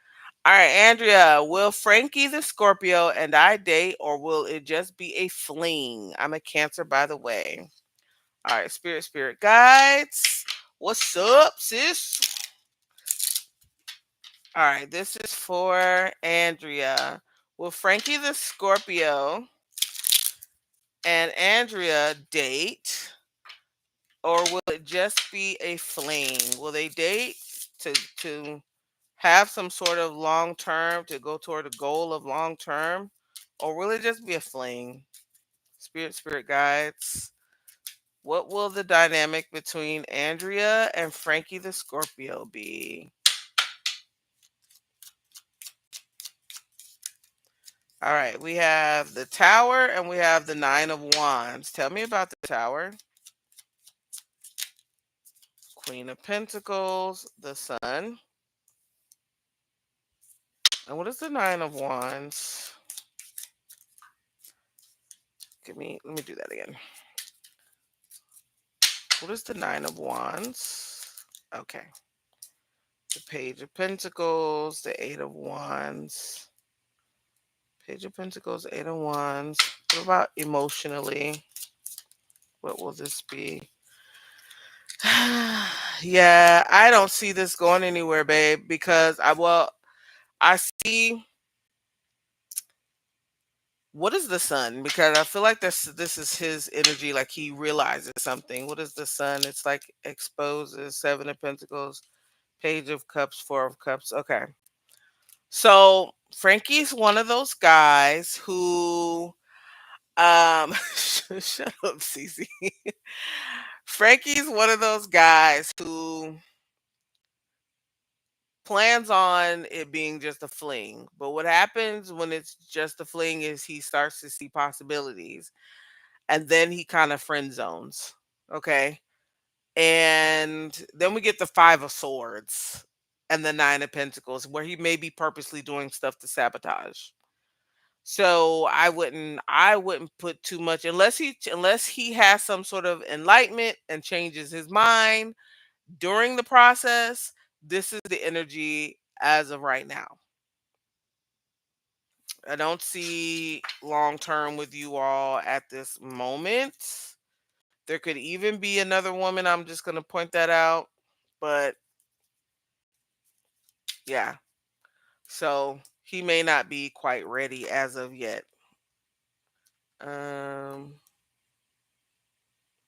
[SPEAKER 1] All right, Andrea, will Frankie the Scorpio and I date, or will it just be a fling? I'm a Cancer, by the way. All right, spirit guides. What's up, sis? All right, this is for Andrea. Will Frankie the Scorpio and Andrea date, or will it just be a fling? Will they date to have some sort of long term, to go toward a goal of long term, or will it just be a fling? Spirit guides. What will the dynamic between Andrea and Frankie the Scorpio be? All right, we have the Tower and we have the Nine of Wands. Tell me about the Tower. Queen of Pentacles, the Sun. And what is the Nine of Wands? Let me do that again. What is the Nine of Wands? Okay. The Page of Pentacles, the Eight of Wands. Page of Pentacles, Eight of Wands. What about emotionally? What will this be? Yeah, I don't see this going anywhere, babe, because I see, what is the Sun? Because I feel like this is his energy, like he realizes something. What is the Sun? It's like exposes, Seven of Pentacles, Page of Cups, Four of Cups. Okay. So Frankie's one of those guys who shut up, Cece. Frankie's one of those guys who plans on it being just a fling. But what happens when it's just a fling is he starts to see possibilities, and then he kind of friend zones. Okay. And then we get the Five of Swords. and the Nine of Pentacles, where he may be purposely doing stuff to sabotage. So I wouldn't put too much, unless he has some sort of enlightenment and changes his mind during the process. This is the energy as of right now. I don't see long term with you all at this moment. There could even be another woman. I'm just going to point that out. But yeah, so he may not be quite ready as of yet. Um,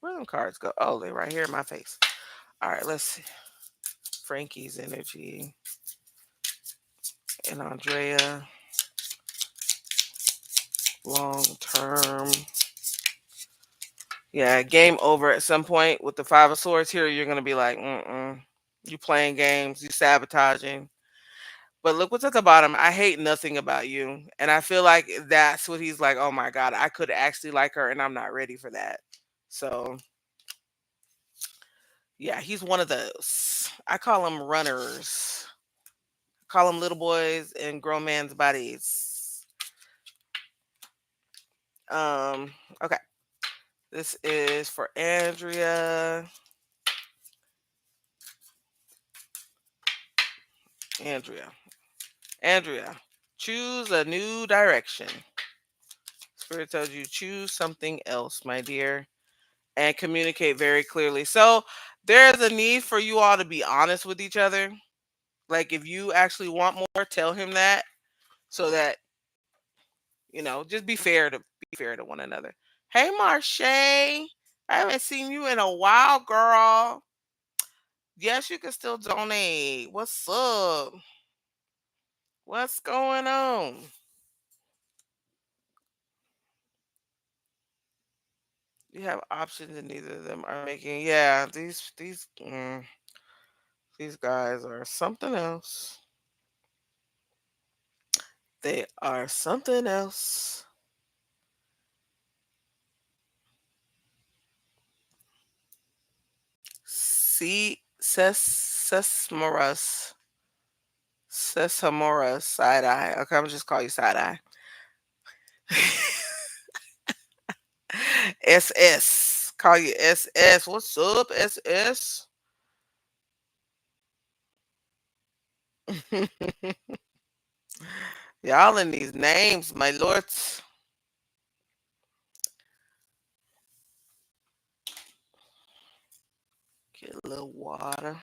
[SPEAKER 1] where them cards go? Oh, they're right here in my face. All right, let's see. Frankie's energy and Andrea, long term. Yeah, game over at some point with the Five of Swords here. You're gonna be like, you playing games, you sabotaging. But look what's at the bottom. I hate nothing about you, and I feel like that's what he's like. Oh my god, I could actually like her, and I'm not ready for that. So yeah, he's one of those. I call them runners. I call them little boys in grown man's bodies. Um. Okay, this is for Andrea. Andrea. Andrea, choose a new direction. Spirit tells you choose something else, my dear, and communicate very clearly. So there's a need for you all to be honest with each other. Like if you actually want more, tell him that, so that just be fair to one another. Hey, Marche, I haven't seen you in a while, girl. Yes, you can still donate. What's up? What's going on? You have options and neither of them are making. Yeah, these guys are something else. They are something else. See, Sesmoras, Sesamoras, side eye. Okay, I'm gonna just call you side eye. SS, call you SS. What's up, SS? Y'all in these names, my lords. Get a little water.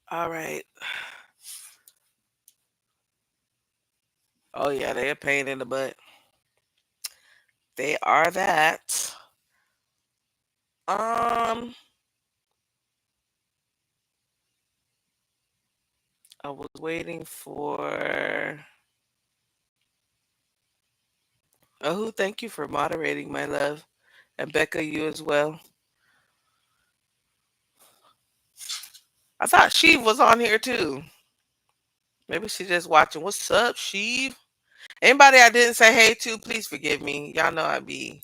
[SPEAKER 1] All right. Oh yeah, they a pain in the butt. They are that. Um, I was waiting for. Oh, thank you for moderating, my love, and Becca, you as well. I thought Sheev was on here too. Maybe she's just watching. What's up, Sheev? Anybody I didn't say hey to, please forgive me. Y'all know I be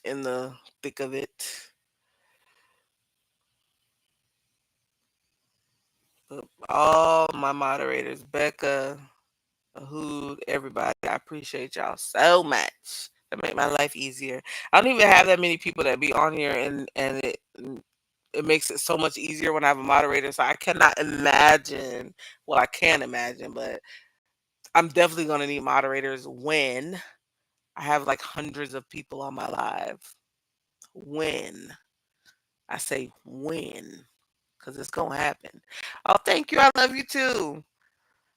[SPEAKER 1] in the thick of it. But all my moderators, Becca, Hood, everybody, I appreciate y'all so much. That make my life easier. I don't even have that many people that be on here, and it makes it so much easier when I have a moderator. So I cannot imagine. Well, I can imagine, but I'm definitely gonna need moderators when I have like hundreds of people on my live. When I say when, because it's gonna happen. Oh, thank you. I love you too.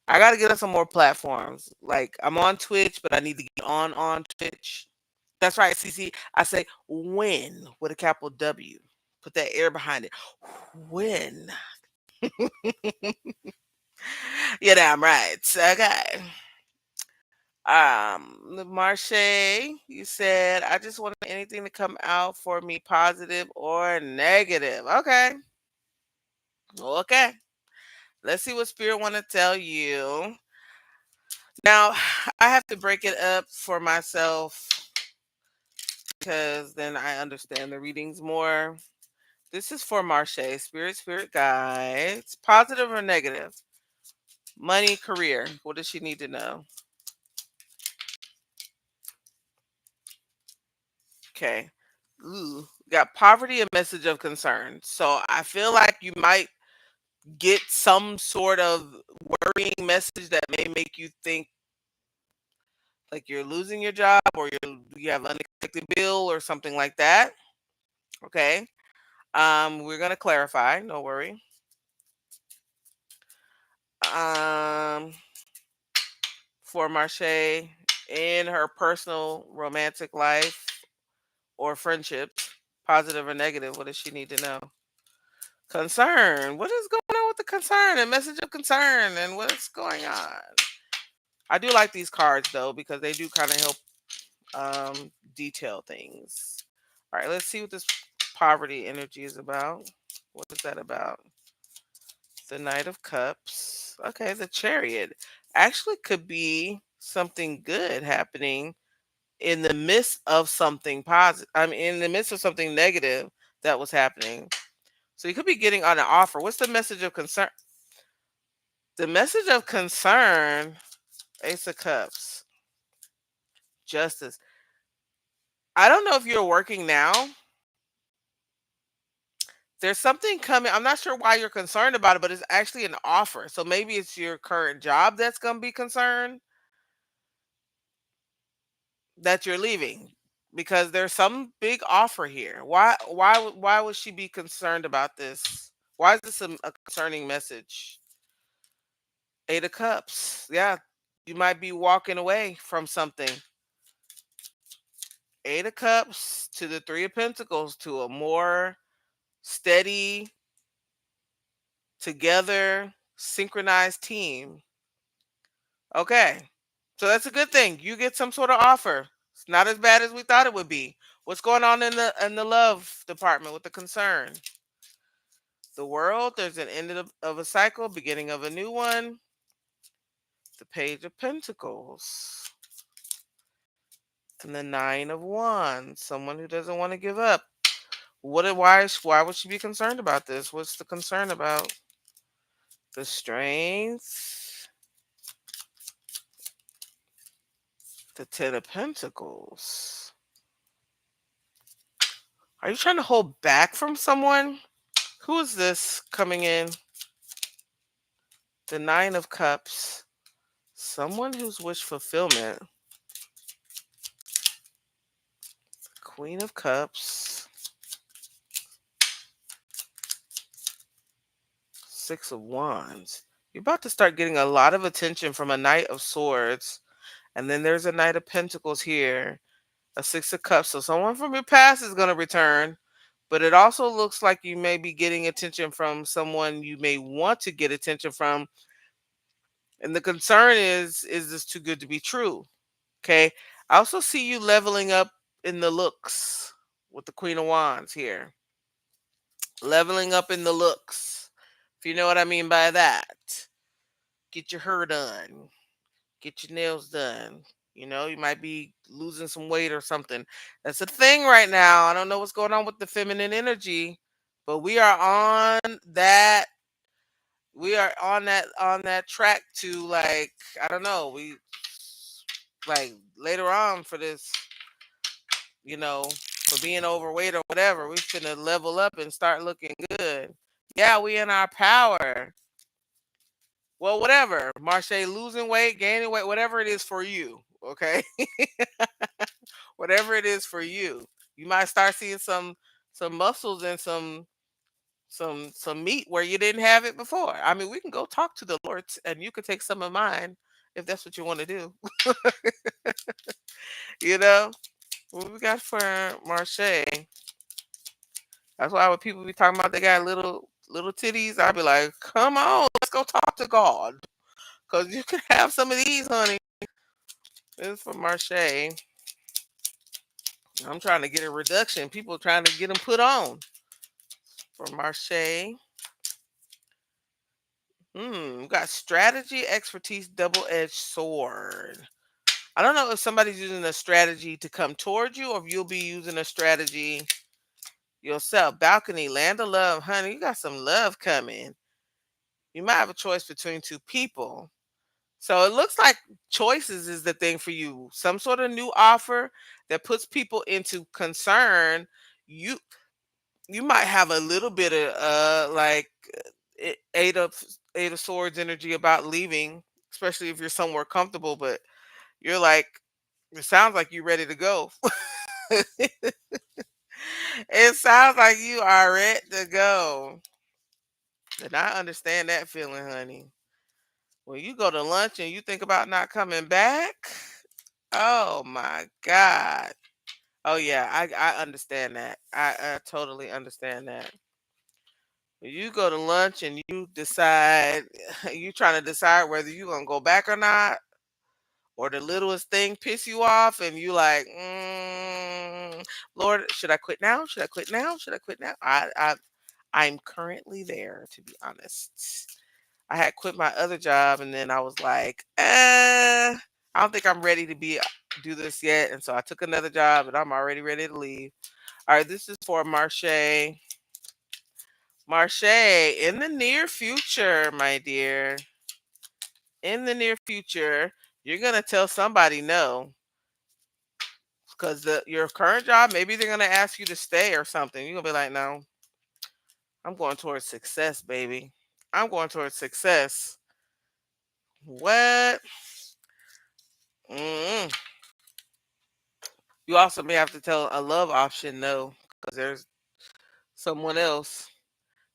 [SPEAKER 1] I gotta get on some more platforms. Like I'm on Twitch, but I need to get on Twitch. That's right, CC. I say when with a capital W. Put that air behind it. When. Yeah, damn right. Okay. Marche, you said I just want anything to come out for me, positive or negative. Okay. Okay. Let's see what spirit want to tell you. Now, I have to break it up for myself because then I understand the readings more. This is for Marche. Spirit guides. Positive or negative? Money, career. What does she need to know? Okay. Ooh. Got poverty, a message of concern. So I feel like you might get some sort of worrying message that may make you think like you're losing your job or you have an unexpected bill or something like that. Okay. We're gonna clarify, no worry. Um for Marche in her personal romantic life or friendships, positive or negative, what does she need to know? Concern. What is going on with the concern? A message of concern and what's going on? I do like these cards though because they do kind of help detail things. All right, let's see what this poverty energy is about. What is that about? The Knight of Cups. Okay, the Chariot. Actually could be something good happening in the midst of something positive. I mean, in the midst of something negative that was happening. So you could be getting on an offer. What's the message of concern? The message of concern, Ace of Cups, Justice. I don't know if you're working now. There's something coming. I'm not sure why you're concerned about it, but it's actually an offer. So maybe it's your current job that's going to be concerned that you're leaving because there's some big offer here. Why would she be concerned about this? Why is this a concerning message? Eight of Cups. Yeah, you might be walking away from something. Eight of Cups to the Three of Pentacles to a more steady, together, synchronized team. Okay. So that's a good thing. You get some sort of offer. It's not as bad as we thought it would be. What's going on in the love department with the concern? The World, there's an end of a cycle, beginning of a new one. The Page of Pentacles. And the Nine of Wands. Someone who doesn't want to give up. Why would she be concerned about this? What's the concern about? The Strength. The Ten of Pentacles. Are you trying to hold back from someone? Who is this coming in? The Nine of Cups. Someone who's wish fulfillment. Queen of Cups. Six of Wands. You're about to start getting a lot of attention from a Knight of Swords. And then there's a Knight of Pentacles here. A Six of Cups. So someone from your past is going to return. But it also looks like you may be getting attention from someone you may want to get attention from. And the concern is this too good to be true? Okay. I also see you leveling up in the looks with the Queen of Wands here. Leveling up in the looks. If you know what I mean by that. Get your hair done. Get your nails done. You know, you might be losing some weight or something. That's a thing right now. I don't know what's going on with the feminine energy, but we are on that. We are on that track to like I don't know. We like later on for this, you know, for being overweight or whatever. We finna level up and start looking good. Yeah, we in our power. Well, whatever. Marche losing weight, gaining weight, whatever it is for you. Okay. Whatever it is for you. You might start seeing some muscles and some meat where you didn't have it before. I mean, we can go talk to the Lord and you could take some of mine if that's what you want to do. You know? What we got for Marche? That's why when people be talking about they got little titties, I'd be like, come on, let's go talk to God. Cause you can have some of these, honey. This is for Marche. I'm trying to get a reduction. People trying to get them put on. For Marche. We got strategy, expertise, double-edged sword. I don't know if somebody's using a strategy to come towards you or if you'll be using a strategy yourself. Balcony, land of love, honey. You got some love coming. You might have a choice between two people. So it looks like choices is the thing for you. Some sort of new offer that puts people into concern. You you might have a little bit of like eight of swords energy about leaving, especially if you're somewhere comfortable, but you're like it sounds like you're ready to go. It sounds like you are ready to go. And I understand that feeling, honey. When you go to lunch and you think about not coming back, oh my God. Oh yeah, I understand that. I totally understand that. When you go to lunch and you decide you trying to decide whether you're gonna go back or not, or the littlest thing piss you off and you like, Lord, should I quit now? Should I quit now? Should I quit now? I'm currently there, to be honest. I had quit my other job and then I was like, I don't think I'm ready to be do this yet. And so I took another job and I'm already ready to leave. All right, this is for Marche. Marche, in the near future, my dear, in the near future, you're gonna tell somebody no because your current job, maybe they're gonna ask you to stay or something. You're gonna be like, no, I'm going towards success, baby. I'm going towards success. What? mm You also may have to tell a love option no because there's someone else.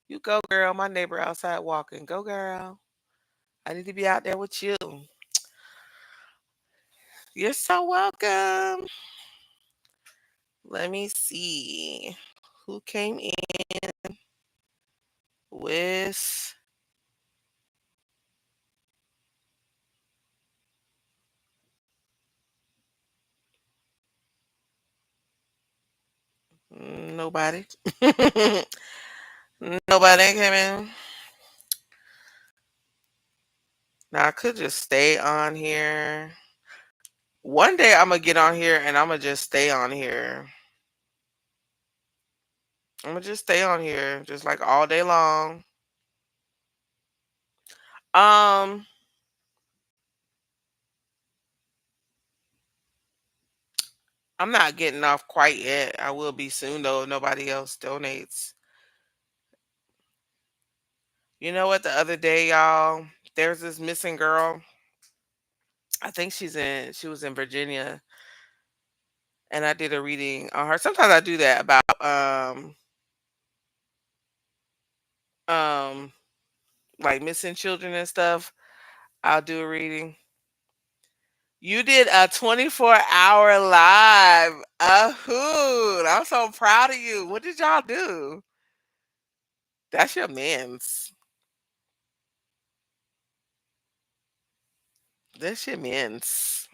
[SPEAKER 1] You go, girl. My neighbor outside walking. Go, girl. I need to be out there with you. You're so welcome. Let me see who came in with nobody. Nobody came in. Now I could just stay on here. One day I'm gonna get on here and I'm gonna just stay on here. I'm gonna just stay on here, just like all day long. Um, I'm not getting off quite yet. I will be soon though if nobody else donates. You know what? The other day, y'all, there's this missing girl. I think she was in Virginia, and I did a reading on her. Sometimes I do that about um like missing children and stuff. I'll do a reading. You did a 24-hour live. Hoot. I'm so proud of you. What did y'all do? That's your man's. That's your man's.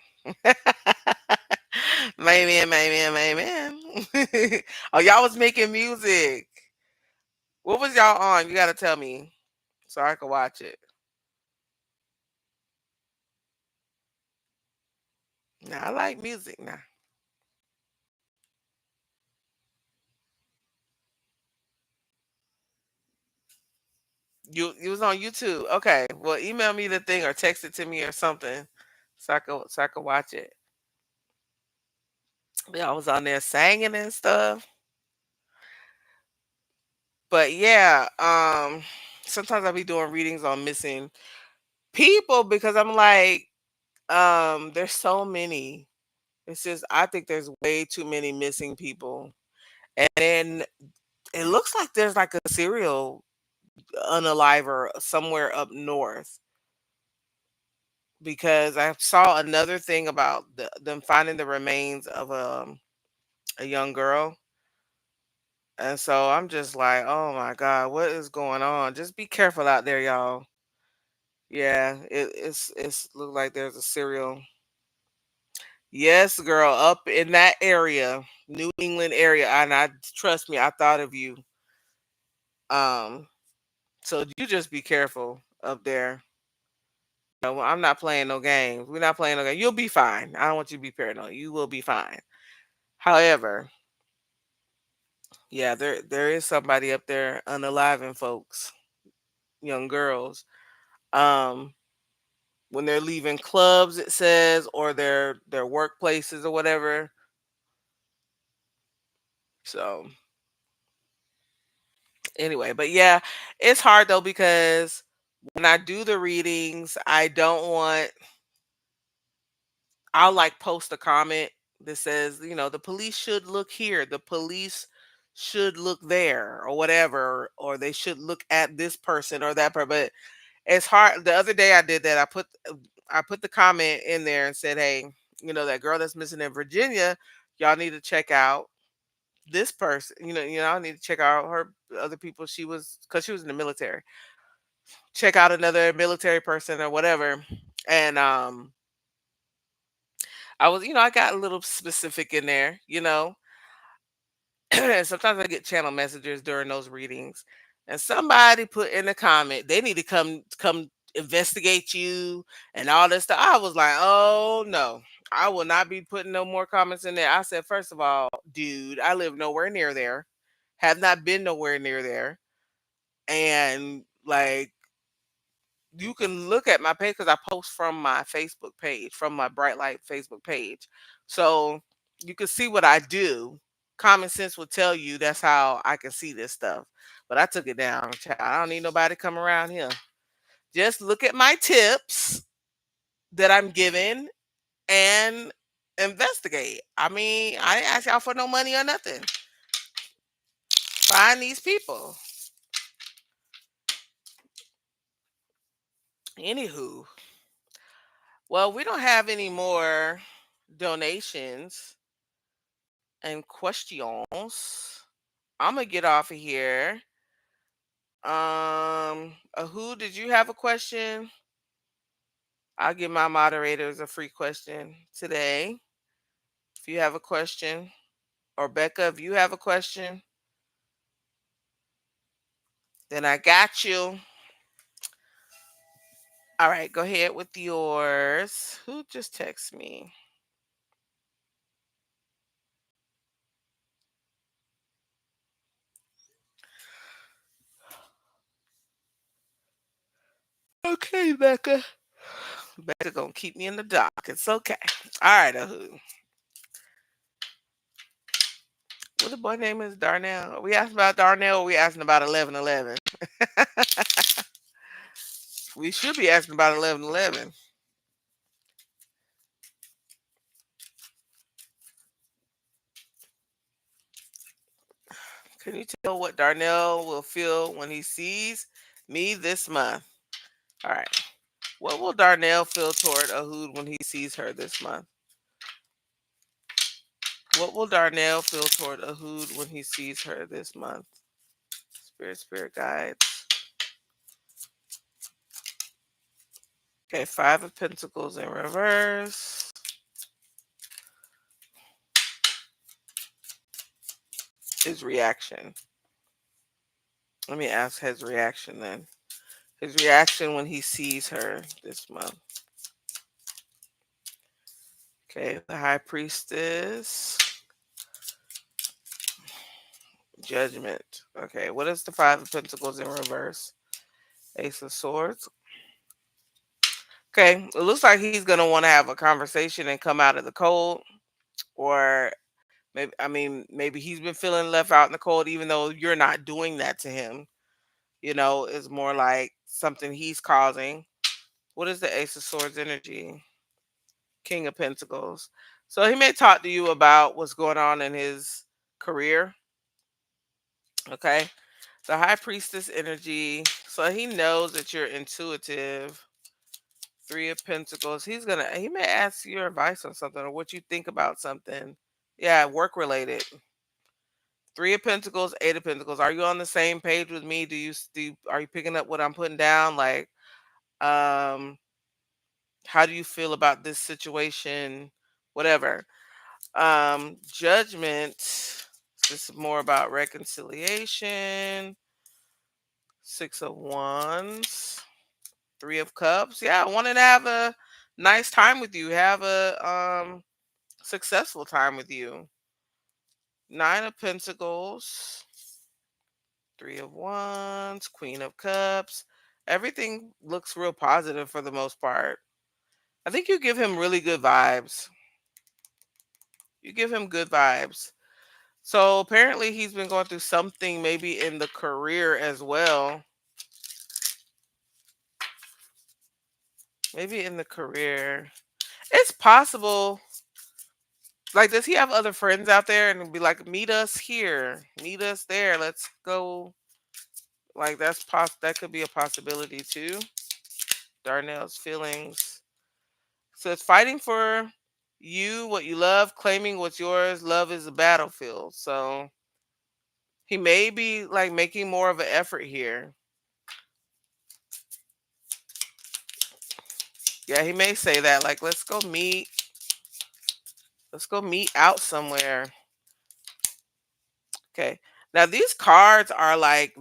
[SPEAKER 1] My man, my man, my man. Oh, y'all was making music. What was y'all on? You gotta tell me so I can watch it. Now I like music now. You was on YouTube. Okay. Well, email me the thing or text it to me or something so I can watch it. Yeah, I was on there singing and stuff. But yeah, sometimes I'll be doing readings on missing people because I'm like, there's so many. It's just I think there's way too many missing people. And then it looks like there's like a serial unaliver somewhere up north because I saw another thing about them finding the remains of a young girl. And so I'm just like, oh my God, what is going on? Just be careful out there, y'all. Yeah, it's look like there's a serial. Yes, girl, up in that area, New England area, and I trust me, I thought of you. Um, so you just be careful. up there. No, I'm not playing no games. We're not playing no games. You'll be fine. I don't want you to be paranoid. You will be fine. However, yeah, there is somebody up there unaliving folks, young girls. Um, when they're leaving clubs, it says, or their workplaces or whatever. So anyway, but yeah, it's hard though because when I do the readings, I don't want I'll like post a comment that says, the police should look here, the police should look there, or whatever, or they should look at this person or that person. But it's hard. The other day I did that. I put the comment in there and said, hey, that girl that's missing in Virginia, y'all need to check out this person. I need to check out her other people. Because she was in the military. Check out another military person or whatever. And I got a little specific in there. And sometimes I get channel messages during those readings, and somebody put in the comment they need to come investigate you and all this stuff. I was like, oh no, I will not be putting no more comments in there. I said, first of all, dude, I live nowhere near there, have not been nowhere near there, and like you can look at my page because I post from my Facebook page, from my Bright Light Facebook page. So you can see what I do. Common sense will tell you that's how I can see this stuff. But I took it down, child. I don't need nobody come around here. Just look at my tips that I'm giving and investigate. I mean, I didn't ask y'all for no money or nothing. Find these people. Anywho, well, we don't have any more donations and questions. I'm gonna get off of here. Who did you have a question? I'll give my moderators a free question today. If you have a question, or Becca, if you have a question, then I got you. All right, go ahead with yours. Who just texted me? Okay, Becca. Becca gonna keep me in the dark. It's okay. All right, who? What the boy name is? Darnell. Are we asking about Darnell? Or are we asking about 1111? We should be asking about 1111. Can you tell what Darnell will feel when he sees me this month? All right. What will Darnell feel toward Ahood when he sees her this month? What will Darnell feel toward Ahood when he sees her this month? Spirit guides. Okay, Five of Pentacles in reverse. His reaction. Let me ask his reaction then. His reaction when he sees her this month. Okay, the High Priestess. Judgment. Okay, what is the Five of Pentacles in reverse? Ace of Swords. Okay, it looks like he's gonna want to have a conversation and come out of the cold, or maybe he's been feeling left out in the cold, even though you're not doing that to him. It's more like something he's causing. What is the Ace of Swords energy? King of Pentacles. So he may talk to you about what's going on in his career. Okay, the High Priestess energy. So he knows that you're intuitive. Three of Pentacles. He may ask your advice on something or what you think about something. Yeah, work related. Three of Pentacles, Eight of Pentacles. Are you on the same page with me? Are you picking up what I'm putting down? Like, um, how do you feel about this situation? Whatever. Judgment. This is more about reconciliation. Six of Wands. Three of Cups. Yeah, wanting to have a nice time with you. Have a successful time with you. Nine of Pentacles, Three of Wands, Queen of Cups. Everything looks real positive for the most part. I think you give him really good vibes. You give him good vibes. So apparently he's been going through something maybe in the career as well. Maybe in the career. It's possible. Like, does he have other friends out there and be like, meet us here, meet us there, let's go? Like that could be a possibility too. Darnell's feelings. So it's fighting for you, what you love, claiming what's yours. Love is a battlefield. So he may be like making more of an effort here. Yeah, he may say that, like, let's go meet out somewhere. Okay. Now these cards are like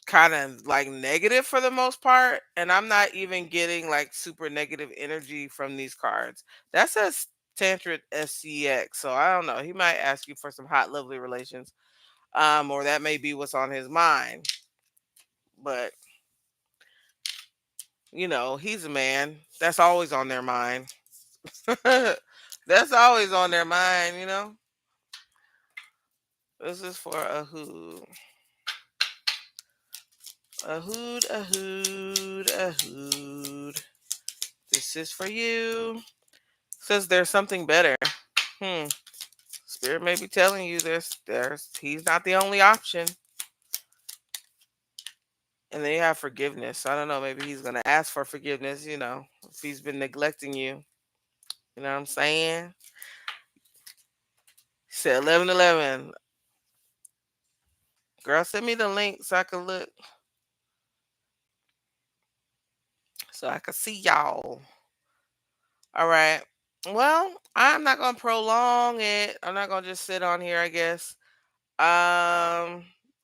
[SPEAKER 1] kind of like negative for the most part, and I'm not even getting like super negative energy from these cards. That says Tantric SCX, so I don't know. He might ask you for some hot, lovely relations, or that may be what's on his mind. But he's a man. That's always on their mind. That's always on their mind. This is for a hood. A hood, a hood, a hood. This is for you. Says there's something better. Hmm. Spirit may be telling you there's he's not the only option. And then you have forgiveness. I don't know, maybe he's gonna ask for forgiveness, if he's been neglecting you. You know what I'm saying? He said 1111. Girl, send me the link so I can look. So I can see y'all. All right. Well, I'm not gonna prolong it. I'm not gonna just sit on here, I guess.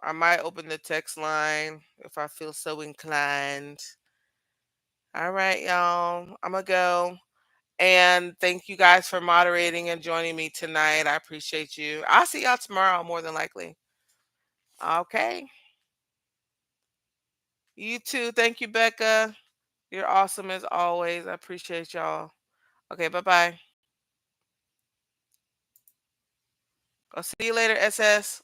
[SPEAKER 1] I might open the text line if I feel so inclined. All right, y'all. I'm gonna go. And thank you guys for moderating and joining me tonight. I appreciate you. I'll see y'all tomorrow, more than likely. Okay. You too. Thank you, Becca. You're awesome as always. I appreciate y'all. Okay, bye-bye. I'll see you later, SS.